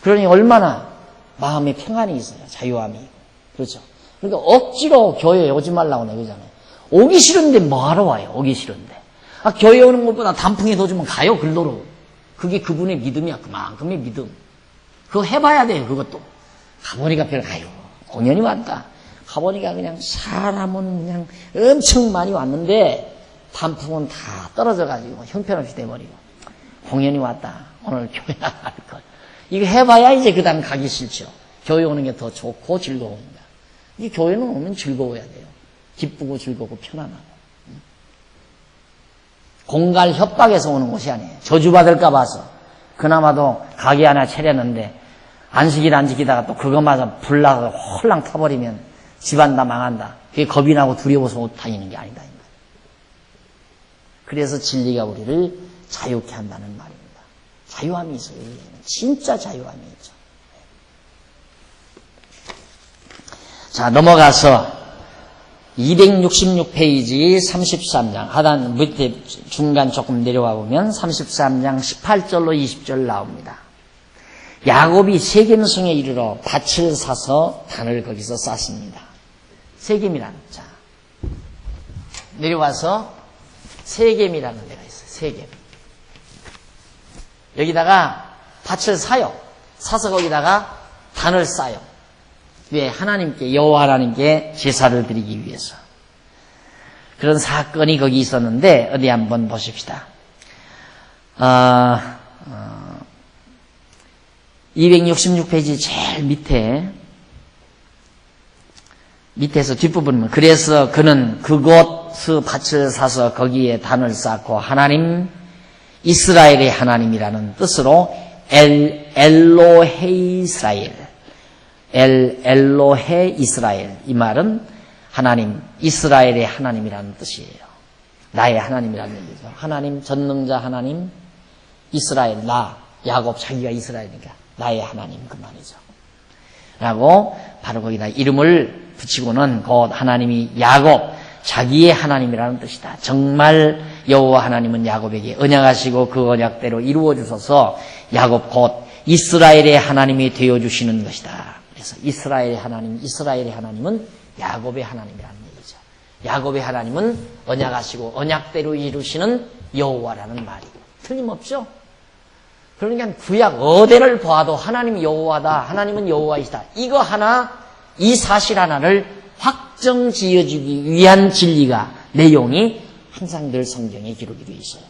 그러니 얼마나 마음에 평안이 있어요. 자유함이 있고. 그렇죠. 그러니까 억지로 교회에 오지 말라고 내가 그러잖아요. 오기 싫은데 뭐하러 와요. 오기 싫은데. 교회 오는 것보다 단풍에 더 주면 가요. 글로로. 그게 그분의 믿음이야. 그만큼의 믿음. 그거 해봐야 돼요. 그것도. 가보니까 아유 공연이 왔다. 가보니까 그냥 사람은 그냥 엄청 많이 왔는데 단풍은 다 떨어져가지고 형편없이 돼버리고 공연이 왔다. 오늘 교회 나갈 걸. 이거 해봐야 이제 그 다음 가기 싫죠. 교회 오는 게 더 좋고 즐거우니까. 이 교회는 오면 즐거워야 돼요. 기쁘고 즐겁고 편안하고. 공갈 협박에서 오는 곳이 아니에요. 저주받을까 봐서. 그나마도 가게 하나 차렸는데 안식일 안 지키다가 또 그것마저 불나서 홀랑 타버리면 집안 다 망한다. 그게 겁이 나고 두려워서 옷 다니는 게 아니다. 그래서 진리가 우리를 자유케 한다는 말입니다. 자유함이 있어요. 진짜 자유함이 있죠. 자, 넘어가서 266페이지 33장 하단 밑에 중간 조금 내려와 보면 33장 18절로 20절 나옵니다. 야곱이 세겜성에 이르러 밭을 사서 단을 거기서 쌌습니다. 세겜이라는 자 내려와서 세겜이라는 데가 있어요. 세겜. 여기다가 밭을 사요. 사서 거기다가 단을 쌓아요. 왜? 하나님께 여호와 하나님께 제사를 드리기 위해서. 그런 사건이 거기 있었는데 어디 한번 보십시다. 266페이지 제일 밑에서 뒷부분은 그래서 그는 그곳 밭을 사서 거기에 단을 쌓고 하나님 이스라엘의 하나님이라는 뜻으로 엘로헤 이스라엘 엘로헤 이스라엘 이 말은 하나님 이스라엘의 하나님이라는 뜻이에요. 나의 하나님이라는 얘기죠. 하나님 전능자 하나님 이스라엘 나 야곱 자기가 이스라엘이니까 나의 하나님 그 말이죠. 라고 바로 거기다 이름을 붙이고는 곧 하나님이 야곱 자기의 하나님이라는 뜻이다. 정말 여호와 하나님은 야곱에게 언약하시고 그 언약대로 이루어 주셔서 야곱 곧 이스라엘의 하나님이 되어 주시는 것이다. 그래서 이스라엘의 하나님은 야곱의 하나님이라는 얘기죠. 야곱의 하나님은 언약하시고 언약대로 이루시는 여호와라는 말이고 틀림없죠. 그러니까 구약 어디를 봐도 하나님 여호와다. 하나님은 여호와이시다. 이거 하나 이 사실 하나를 확정 지어주기 위한 진리가 내용이 항상 늘 성경에 기록이 되어 있어요.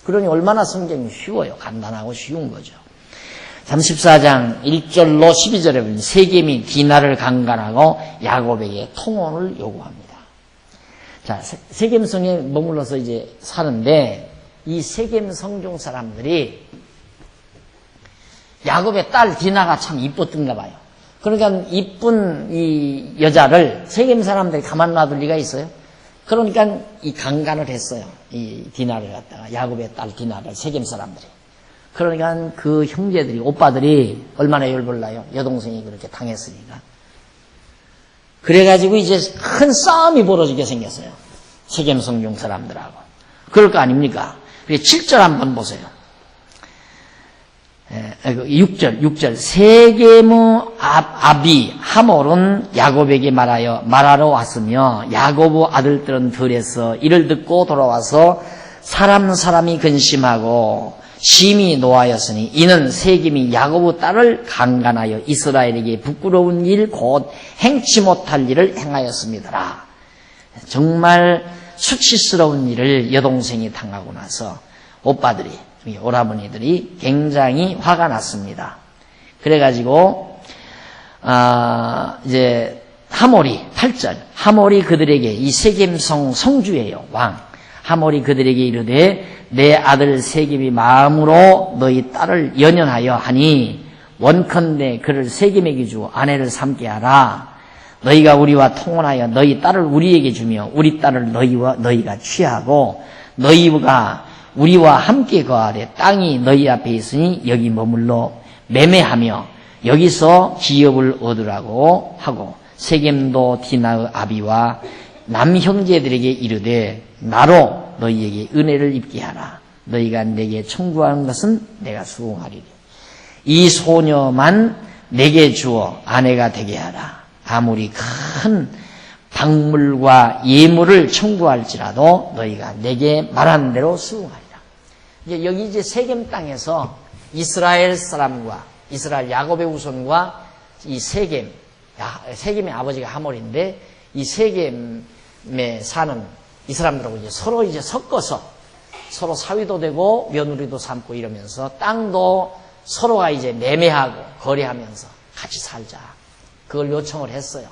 그러니 얼마나 성경이 쉬워요. 간단하고 쉬운 거죠. 34장 1절로 12절에 보면 세겜이 디나를 강간하고 야곱에게 통혼을 요구합니다. 자, 세겜성에 머물러서 이제 사는데 이 세겜 성중 사람들이 야곱의 딸 디나가 참 이뻤던가 봐요. 그러니까 이쁜 이 여자를 세겜 사람들이 가만 놔둘 리가 있어요? 그러니까 이 강간을 했어요. 이 디나를 갖다가 야곱의 딸 디나를 세겜 사람들이. 그러니까 그 형제들이 오빠들이 얼마나 열불나요? 여동생이 그렇게 당했으니까. 그래가지고 이제 큰 싸움이 벌어지게 생겼어요. 세겜 성중 사람들하고. 그럴 거 아닙니까? 7절 한번 보세요. 6절 세겜의 아비 하몰은 야곱에게 말하러 왔으며 야곱의 아들들은 들에서 이를 듣고 돌아와서 사람이 근심하고 심히 노하였으니 이는 세겜이 야곱의 딸을 강간하여 이스라엘에게 부끄러운 일 곧 행치 못할 일을 행하였습니다라. 정말 수치스러운 일을 여동생이 당하고 나서 오빠들이 오라버니들이 굉장히 화가 났습니다. 그래가지고 이제 하몰이 8절 하몰이 그들에게 이 세겜성 성주예요. 왕 하몰이 그들에게 이르되 내 아들 세겜이 마음으로 너희 딸을 연연하여 하니 원컨대 그를 세겜에게 주어 아내를 삼게 하라. 너희가 우리와 통혼하여 너희 딸을 우리에게 주며 우리 딸을 너희가 취하고 너희가 우리와 함께 거하되 땅이 너희 앞에 있으니 여기 머물러 매매하며 여기서 기업을 얻으라고 하고 세겜도 디나의 아비와 남형제들에게 이르되 나로 너희에게 은혜를 입게 하라. 너희가 내게 청구하는 것은 내가 수긍하리니 이 소녀만 내게 주어 아내가 되게 하라. 아무리 큰 박물과 예물을 청구할지라도 너희가 내게 말한 대로 수긍하리라. 이제 여기 이제 세겜 땅에서 이스라엘 사람과 이스라엘 야곱의 후손과 이 세겜의 아버지가 하몰인데 이 세겜에 사는 이 사람들하고 이제 서로 이제 섞어서 서로 사위도 되고 며느리도 삼고 이러면서 땅도 서로가 이제 매매하고 거래하면서 같이 살자. 그걸 요청을 했어요.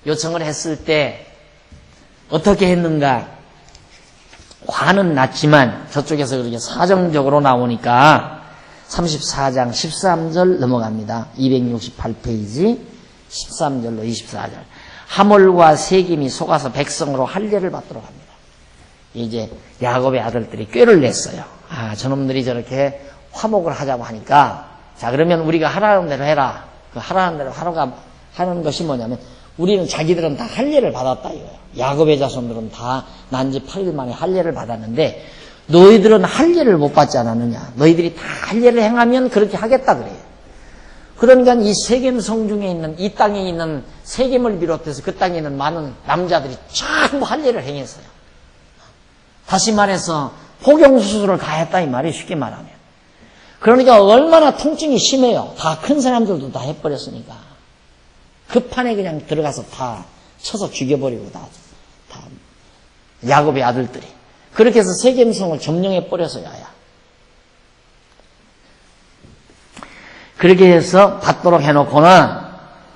요청을 했을 때 어떻게 했는가? 화는 났지만 저쪽에서 그렇게 사정적으로 나오니까 34장 13절 넘어갑니다. 268페이지 13절로 24절. 하몰과 세겜이 속아서 백성으로 할례를 받도록 합니다. 이제 야곱의 아들들이 꾀를 냈어요. 저놈들이 저렇게 화목을 하자고 하니까 자 그러면 우리가 하라는 대로 해라. 그 하라는 대로 하는 것이 뭐냐면 우리는 자기들은 다 할례를 받았다 이거예요. 야곱의 자손들은 다 난 지 8일 만에 할례를 받았는데 너희들은 할례를 못 받지 않았느냐. 너희들이 다 할례를 행하면 그렇게 하겠다 그래요. 그러니까 이 세겜 성중에 있는 이 땅에 있는 세겜을 비롯해서 그 땅에 있는 많은 남자들이 전부 할례를 행했어요. 다시 말해서 포경수술을 다 했다 이 말이 쉽게 말하면. 그러니까 얼마나 통증이 심해요. 다 큰 사람들도 다 해버렸으니까. 그 판에 그냥 들어가서 다 쳐서 죽여버리고 다 야곱의 아들들이. 그렇게 해서 세겜성을 점령해 버렸어야. 그렇게 해서 받도록 해놓고는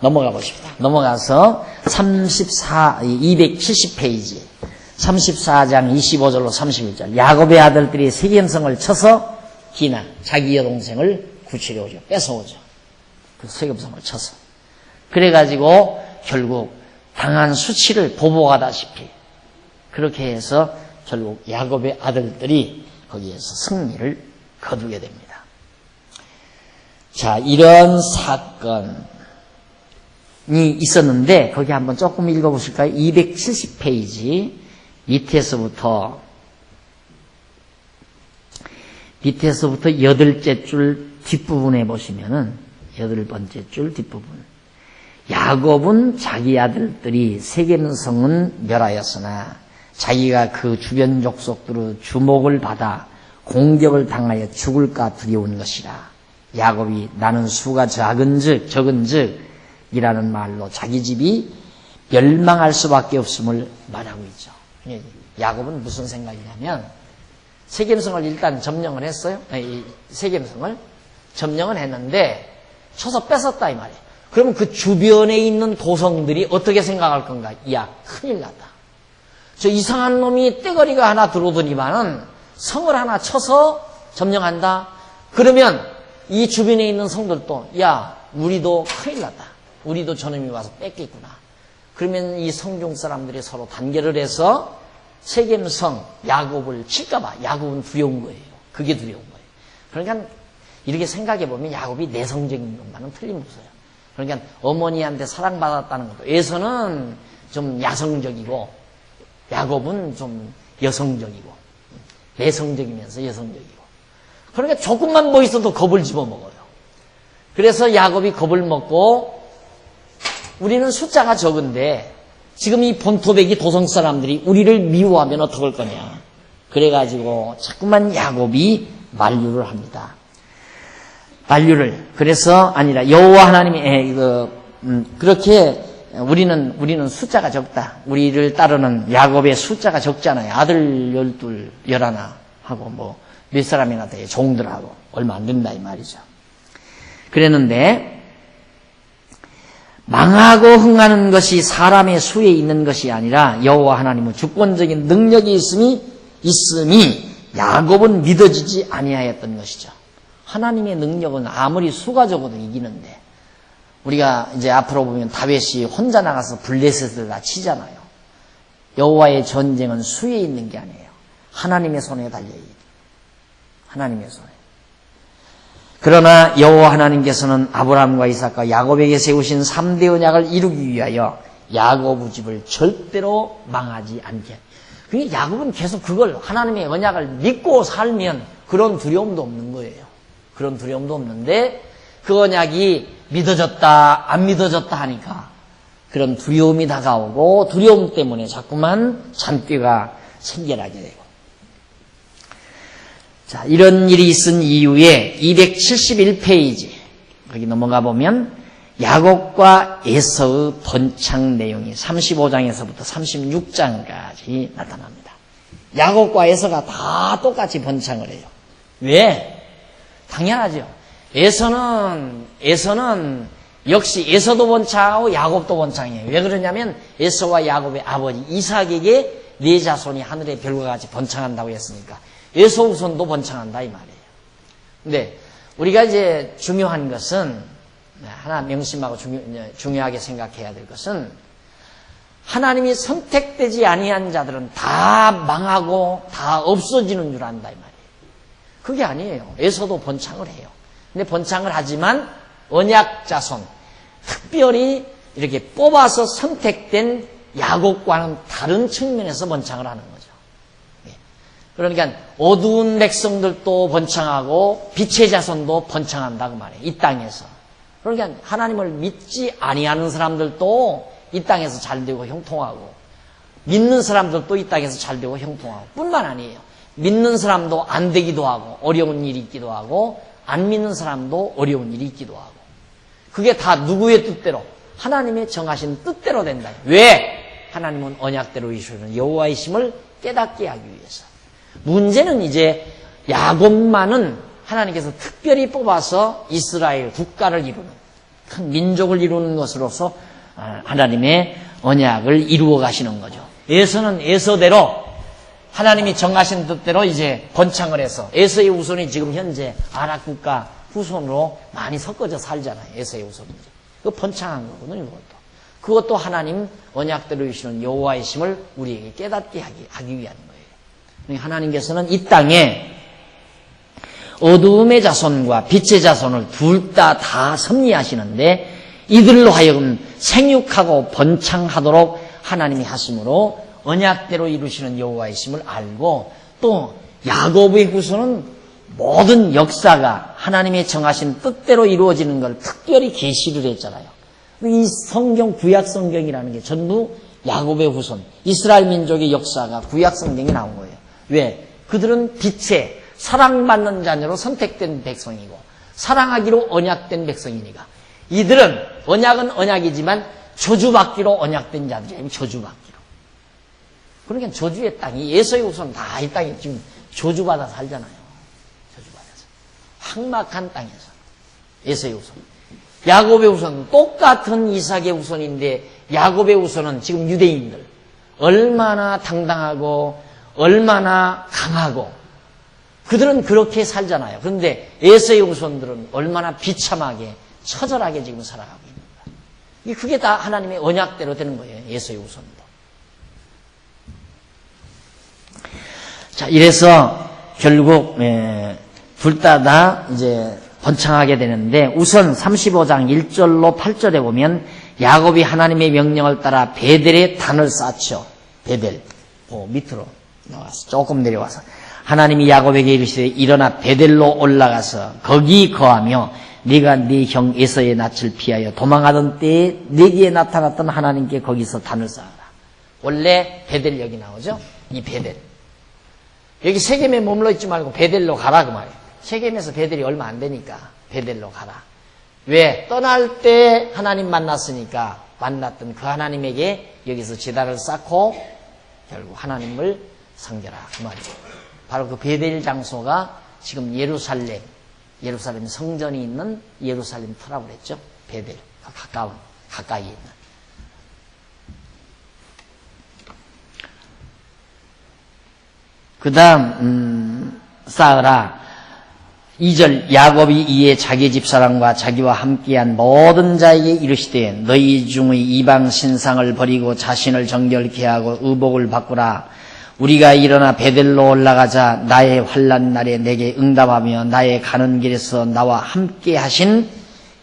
넘어가 보십니다. 넘어가서 270페이지 34장 25절로 31절 야곱의 아들들이 세겜성을 쳐서 디나 자기 여동생을 구출해 오죠. 뺏어오죠. 그 세겜성을 쳐서. 그래가지고 결국 당한 수치를 보복하다시피 그렇게 해서 결국 야곱의 아들들이 거기에서 승리를 거두게 됩니다. 자, 이런 사건이 있었는데 거기 한번 조금 읽어보실까요? 270페이지 밑에서부터 8번째 줄 뒷부분에 보시면은 8번째 줄 뒷부분 야곱은 자기 아들들이 세겜성은 멸하였으나 자기가 그 주변 족속들의 주목을 받아 공격을 당하여 죽을까 두려운 것이라. 야곱이 나는 수가 적은즉 이라는 말로 자기 집이 멸망할 수밖에 없음을 말하고 있죠. 야곱은 무슨 생각이냐면 세겜성을 일단 점령을 했어요. 세겜성을 점령을 했는데 쳐서 뺏었다 이 말이에요. 그러면 그 주변에 있는 도성들이 어떻게 생각할 건가? 야, 큰일 났다. 저 이상한 놈이 떼거리가 하나 들어오더니만은 성을 하나 쳐서 점령한다. 그러면 이 주변에 있는 성들도 야, 우리도 큰일 났다. 우리도 저놈이 와서 뺏겠구나. 그러면 이 성중 사람들이 서로 단결을 해서 세겜성 야곱을 칠까봐 야곱은 두려운 거예요. 그게 두려운 거예요. 그러니까 이렇게 생각해 보면 야곱이 내성적인 것만은 틀림없어요. 그러니까 어머니한테 사랑받았다는 것도 에서는 좀 야성적이고 야곱은 좀 여성적이고 내성적이면서 여성적이고 그러니까 조금만 뭐 있어도 겁을 집어먹어요. 그래서 야곱이 겁을 먹고 우리는 숫자가 적은데 지금 이 본토백이 도성 사람들이 우리를 미워하면 어떡할 거냐. 그래가지고 자꾸만 야곱이 만류를 합니다. 만류를 그래서 아니라 여호와 하나님이 그렇게 우리는 숫자가 적다. 우리를 따르는 야곱의 숫자가 적잖아요. 아들 12, 11 하고 뭐 몇 사람이나 돼요. 종들하고 얼마 안 된다 이 말이죠. 그랬는데 망하고 흥하는 것이 사람의 수에 있는 것이 아니라 여호와 하나님은 주권적인 능력이 있음이 야곱은 믿어지지 아니하였던 것이죠. 하나님의 능력은 아무리 수가 적어도 이기는데 우리가 이제 앞으로 보면 다윗이 혼자 나가서 블레셋을 다 치잖아요. 여호와의 전쟁은 수에 있는 게 아니에요. 하나님의 손에 달려있어요. 하나님의 손에. 그러나 여호와 하나님께서는 아브라함과 이삭과 야곱에게 세우신 3대 언약을 이루기 위하여 야곱의 집을 절대로 망하지 않게. 그러니까 야곱은 계속 그걸 하나님의 언약을 믿고 살면 그런 두려움도 없는 거예요. 그런 두려움도 없는데 그 언약이 믿어졌다 안 믿어졌다 하니까 그런 두려움이 다가오고 두려움 때문에 자꾸만 잔꾀가 생겨나게 되고 자, 이런 일이 있은 이후에 271페이지 거기 넘어가 보면 야곱과 에서의 번창 내용이 35장에서부터 36장까지 나타납니다. 야곱과 에서가 다 똑같이 번창을 해요. 왜? 당연하죠. 에서는 역시 에서도 번창하고 야곱도 번창해요. 왜 그러냐면 에서와 야곱의 아버지 이삭에게 네 자손이 하늘의 별과 같이 번창한다고 했으니까 에서 후손도 번창한다 이 말이에요. 근데 우리가 이제 중요한 것은 하나 명심하고 중요하게 생각해야 될 것은 하나님이 선택되지 아니한 자들은 다 망하고 다 없어지는 줄 안다 이 말이에요. 그게 아니에요. 에서도 번창을 해요. 근데 번창을 하지만 언약 자손 특별히 이렇게 뽑아서 선택된 야곱과는 다른 측면에서 번창을 하는 거죠. 그러니까 어두운 백성들도 번창하고 빛의 자손도 번창한다 그 말이에요. 이 땅에서. 그러니까 하나님을 믿지 아니하는 사람들도 이 땅에서 잘되고 형통하고 믿는 사람들도 이 땅에서 잘되고 형통하고 뿐만 아니에요. 믿는 사람도 안 되기도 하고 어려운 일이 있기도 하고 안 믿는 사람도 어려운 일이 있기도 하고 그게 다 누구의 뜻대로? 하나님의 정하신 뜻대로 된다. 왜? 하나님은 언약대로 이루시는 여호와이심을 깨닫게 하기 위해서. 문제는 이제 야곱만은 하나님께서 특별히 뽑아서 이스라엘 국가를 이루는, 큰 민족을 이루는 것으로서 하나님의 언약을 이루어 가시는 거죠. 에서는 에서대로 하나님이 정하신 뜻대로 이제 번창을 해서, 에서의 후손이 지금 현재 아랍 국가 후손으로 많이 섞어져 살잖아요. 에서의 후손이. 그 번창한 거거든요. 그것도 하나님 언약대로 이루시는 여호와의 심을 우리에게 깨닫게 하기 위한 거예요. 하나님께서는 이 땅에 어두움의 자손과 빛의 자손을 둘 다 섭리하시는데, 이들로 하여금 생육하고 번창하도록 하나님이 하심으로 언약대로 이루시는 여호와의 심을 알고, 또 야곱의 후손은 모든 역사가 하나님의 정하신 뜻대로 이루어지는 걸 특별히 계시를 했잖아요. 이 성경, 구약 성경이라는 게 전부 야곱의 후손, 이스라엘 민족의 역사가 구약 성경에 나온 거예요. 왜? 그들은 빛의 사랑받는 자녀로 선택된 백성이고 사랑하기로 언약된 백성이니까. 이들은 언약은 언약이지만 저주받기로 언약된 자들이에요. 저주받기로. 그러니까 저주의 땅이, 예수의 후손 다 이 땅에 지금 저주받아 살잖아요. 저주받아서. 항막한 땅에서. 예수의 후손. 야곱의 후손은 똑같은 이삭의 후손인데, 야곱의 후손은 지금 유대인들 얼마나 당당하고 얼마나 강하고 그들은 그렇게 살잖아요. 그런데 에서의 후손들은 얼마나 비참하게 처절하게 지금 살아가고 있는 거예요. 그게 다 하나님의 언약대로 되는 거예요. 에서의 후손도. 자, 이래서 결국 둘 다 이제 번창하게 되는데, 우선 35장 1절로 8절에 보면 야곱이 하나님의 명령을 따라 베델에 단을 쌓죠. 베델. 밑으로 나와서 조금 내려와서 하나님이 야곱에게 이르시되 일어나 베델로 올라가서 거기 거하며 네가 네 형 에서의 낯을 피하여 도망하던 때에 네게 나타났던 하나님께 거기서 단을 쌓아라. 원래 베델 여기 나오죠. 이 베델. 여기 세겜에 머물러 있지 말고 베델로 가라 그 말이에요. 세겜에서 베델이 얼마 안 되니까 베델로 가라. 왜? 떠날 때 하나님 만났으니까 만났던 그 하나님에게 여기서 제단을 쌓고 결국 하나님을 상대라 그 말이에요. 바로 그 베델 장소가 지금 예루살렘 성전이 있는 예루살렘 터라고 그랬죠. 베델, 가까이 있는. 그 다음 쌓으라. 2절 야곱이 이에 자기 집사람과 자기와 함께한 모든 자에게 이르시되 너희 중의 이방 신상을 버리고 자신을 정결케 하고 의복을 바꾸라. 우리가 일어나 베델로 올라가자. 나의 환난 날에 내게 응답하며 나의 가는 길에서 나와 함께 하신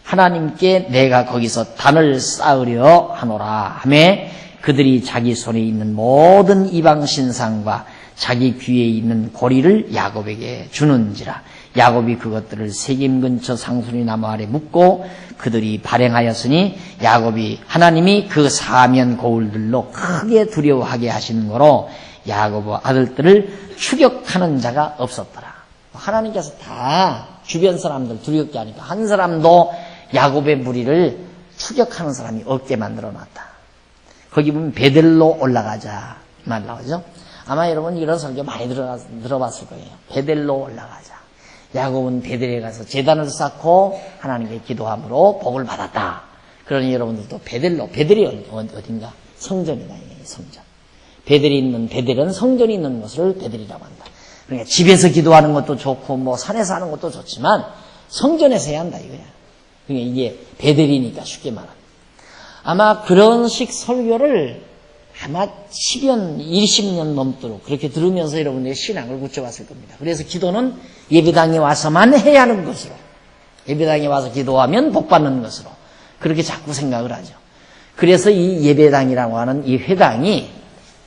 하나님께 내가 거기서 단을 쌓으려 하노라 하매 그들이 자기 손에 있는 모든 이방 신상과 자기 귀에 있는 고리를 야곱에게 주는지라. 야곱이 그것들을 세겜 근처 상수리 나무 아래 묻고 그들이 발행하였으니 야곱이 하나님이 그 사면 고울들로 크게 두려워하게 하신 거로 야곱의 아들들을 추격하는 자가 없었더라. 하나님께서 다 주변 사람들 두렵게 하니까 한 사람도 야곱의 무리를 추격하는 사람이 없게 만들어놨다. 거기 보면 베델로 올라가자 말 나오죠. 아마 여러분 이런 설교 많이 들어봤을 거예요. 베델로 올라가자. 야곱은 베델에 가서 제단을 쌓고 하나님께 기도함으로 복을 받았다. 그러니 여러분들도 베델이 어딘가? 성전이다. 성전. 베델은 성전이 있는 것을 베델이라고 한다. 그러니까 집에서 기도하는 것도 좋고 뭐 산에서 하는 것도 좋지만 성전에서 해야 한다 이거야. 그러니까 이게 베델이니까 쉽게 말합니다. 아마 그런 식 설교를 아마 10년, 20년 넘도록 그렇게 들으면서 여러분들의 신앙을 굳혀왔을 겁니다. 그래서 기도는 예배당에 와서만 해야 하는 것으로, 예배당에 와서 기도하면 복받는 것으로 그렇게 자꾸 생각을 하죠. 그래서 이 예배당이라고 하는 이 회당이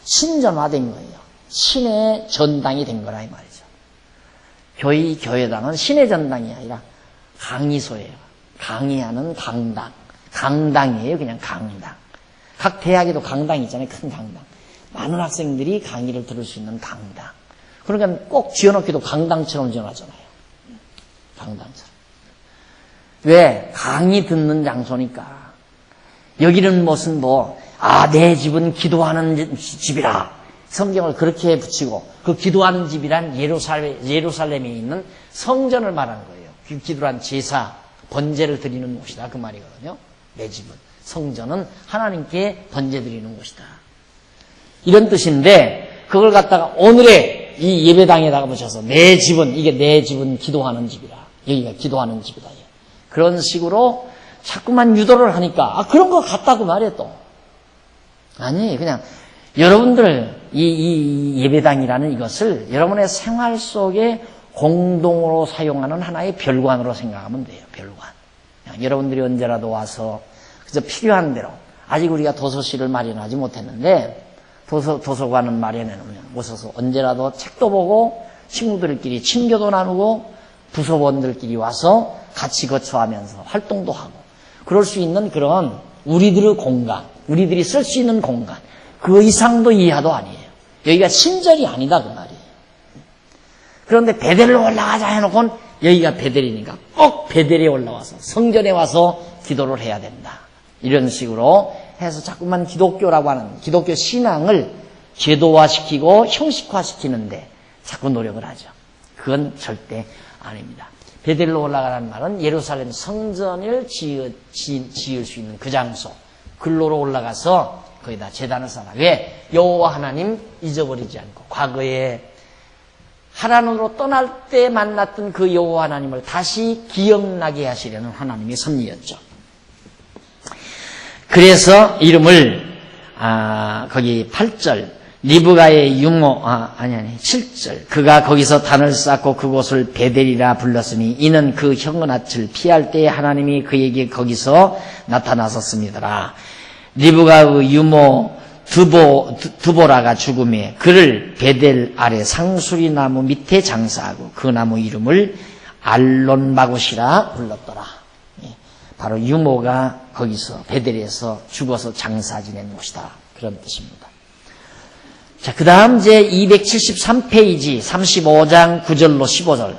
신전화된 거예요. 신의 전당이 된 거라 이 말이죠. 교회당은 신의 전당이 아니라 강의소예요. 강의하는 강당. 강당이에요. 그냥 강당. 각 대학에도 강당이 있잖아요. 큰 강당. 많은 학생들이 강의를 들을 수 있는 강당. 그러니까 꼭 지어놓기도 강당처럼 지어놨잖아요. 강당처럼. 왜? 강의 듣는 장소니까. 여기는 무슨 내 집은 기도하는 집이라. 성경을 그렇게 붙이고 그 기도하는 집이란 예루살렘에 있는 성전을 말하는 거예요. 그 기도란 제사, 번제를 드리는 곳이다 그 말이거든요. 내 집은, 성전은 하나님께 번제 드리는 곳이다. 이런 뜻인데 그걸 갖다가 오늘의 이 예배당에다가 붙여서 내 집은, 이게 내 집은 기도하는 집이라. 여기가 기도하는 집이다. 그런 식으로 자꾸만 유도를 하니까 그런 거 같다고 말해 또. 아니 그냥 여러분들 이 예배당이라는 이것을 여러분의 생활 속에 공동으로 사용하는 하나의 별관으로 생각하면 돼요. 별관. 그냥 여러분들이 언제라도 와서 그저 필요한 대로, 아직 우리가 도서실을 마련하지 못했는데 도서관은 마련해놓으면 오셔서 언제라도 책도 보고 친구들끼리 친교도 나누고 부서원들끼리 와서 같이 거처하면서 활동도 하고 그럴 수 있는 그런 우리들의 공간, 우리들이 쓸 수 있는 공간, 그 이상도 이하도 아니에요. 여기가 신전이 아니다 그 말이에요. 그런데 베델로 올라가자 해놓고는 여기가 베델이니까 꼭 베델에 올라와서 성전에 와서 기도를 해야 된다. 이런 식으로 해서 자꾸만 기독교라고 하는 기독교 신앙을 제도화시키고 형식화시키는데 자꾸 노력을 하죠. 그건 절대 아닙니다. 베델로 올라가라는 말은 예루살렘 성전을 지을 수 있는 그 장소, 글로로 올라가서 거기다 제단을 쌓아. 왜? 여호와 하나님 잊어버리지 않고 과거에 하나님으로 떠날 때 만났던 그 여호와 하나님을 다시 기억나게 하시려는 하나님의 섭리였죠. 그래서 이름을 거기 8절 리브가의 유모 7절 그가 거기서 단을 쌓고 그곳을 베델이라 불렀으니 이는 그 현근앗을 피할 때에 하나님이 그에게 거기서 나타나셨습니다. 리브가의 유모 드보라가 죽음에 그를 베델 아래 상수리 나무 밑에 장사하고 그 나무 이름을 알론마굿이라 불렀더라. 바로 유모가 거기서 베델에서 죽어서 장사 지낸 곳이다. 그런 뜻입니다. 자, 그 다음 제 273페이지 35장 9절로 15절.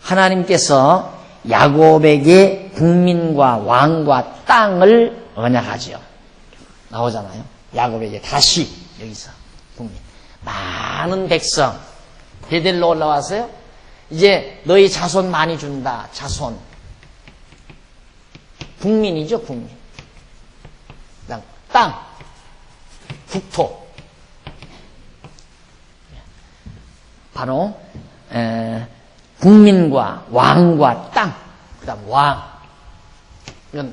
하나님께서 야곱에게 국민과 왕과 땅을 언약하지요. 나오잖아요. 야곱에게 다시 여기서 국민. 많은 백성. 베델로 올라왔어요. 이제 너희 자손 많이 준다. 자손. 국민이죠, 국민. 땅. 국토. 바로 국민과 왕과 땅, 그 다음 왕, 이건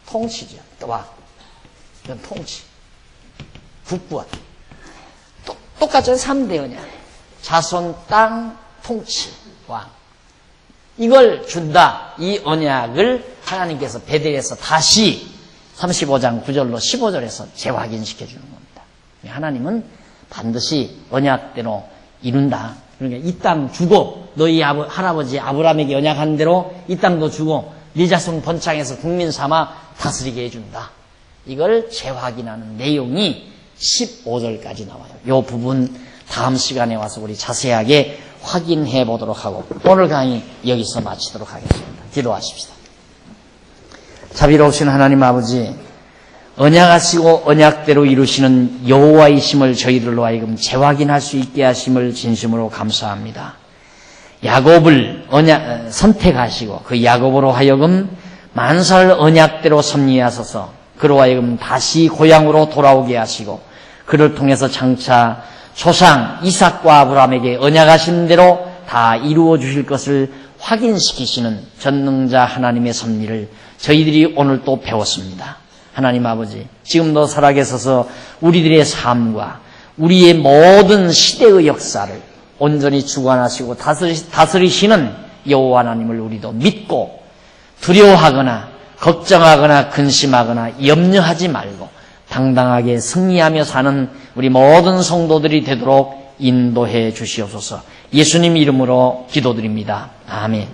통치죠. 왕, 이건 통치. 국부와 똑같죠. 3대 언약. 자손, 땅, 통치, 왕. 이걸 준다. 이 언약을 하나님께서 베델에서 다시 35장 9절로 15절에서 재확인시켜 주는 겁니다. 하나님은 반드시 언약대로 이룬다. 그러니까 이 땅 주고 너희 할아버지 아브라함에게 언약한 대로 이 땅도 주고 네 자손 번창해서 국민 삼아 다스리게 해준다. 이걸 재확인하는 내용이 15절까지 나와요. 이 부분 다음 시간에 와서 우리 자세하게 확인해 보도록 하고 오늘 강의 여기서 마치도록 하겠습니다. 기도하십시다. 자비로우신 하나님 아버지, 언약하시고 언약대로 이루시는 여호와이심을 저희들로 하여금 재확인할 수 있게 하심을 진심으로 감사합니다. 야곱을 선택하시고 그 야곱으로 하여금 만살 언약대로 섭리하소서 그로 하여금 다시 고향으로 돌아오게 하시고 그를 통해서 장차 조상 이삭과 아브라함에게 언약하신 대로 다 이루어 주실 것을 확인시키시는 전능자 하나님의 섭리를 저희들이 오늘 또 배웠습니다. 하나님 아버지, 지금도 살아계셔서 우리들의 삶과 우리의 모든 시대의 역사를 온전히 주관하시고 다스리시는 여호와 하나님을 우리도 믿고 두려워하거나 걱정하거나 근심하거나 염려하지 말고 당당하게 승리하며 사는 우리 모든 성도들이 되도록 인도해 주시옵소서. 예수님 이름으로 기도드립니다. 아멘.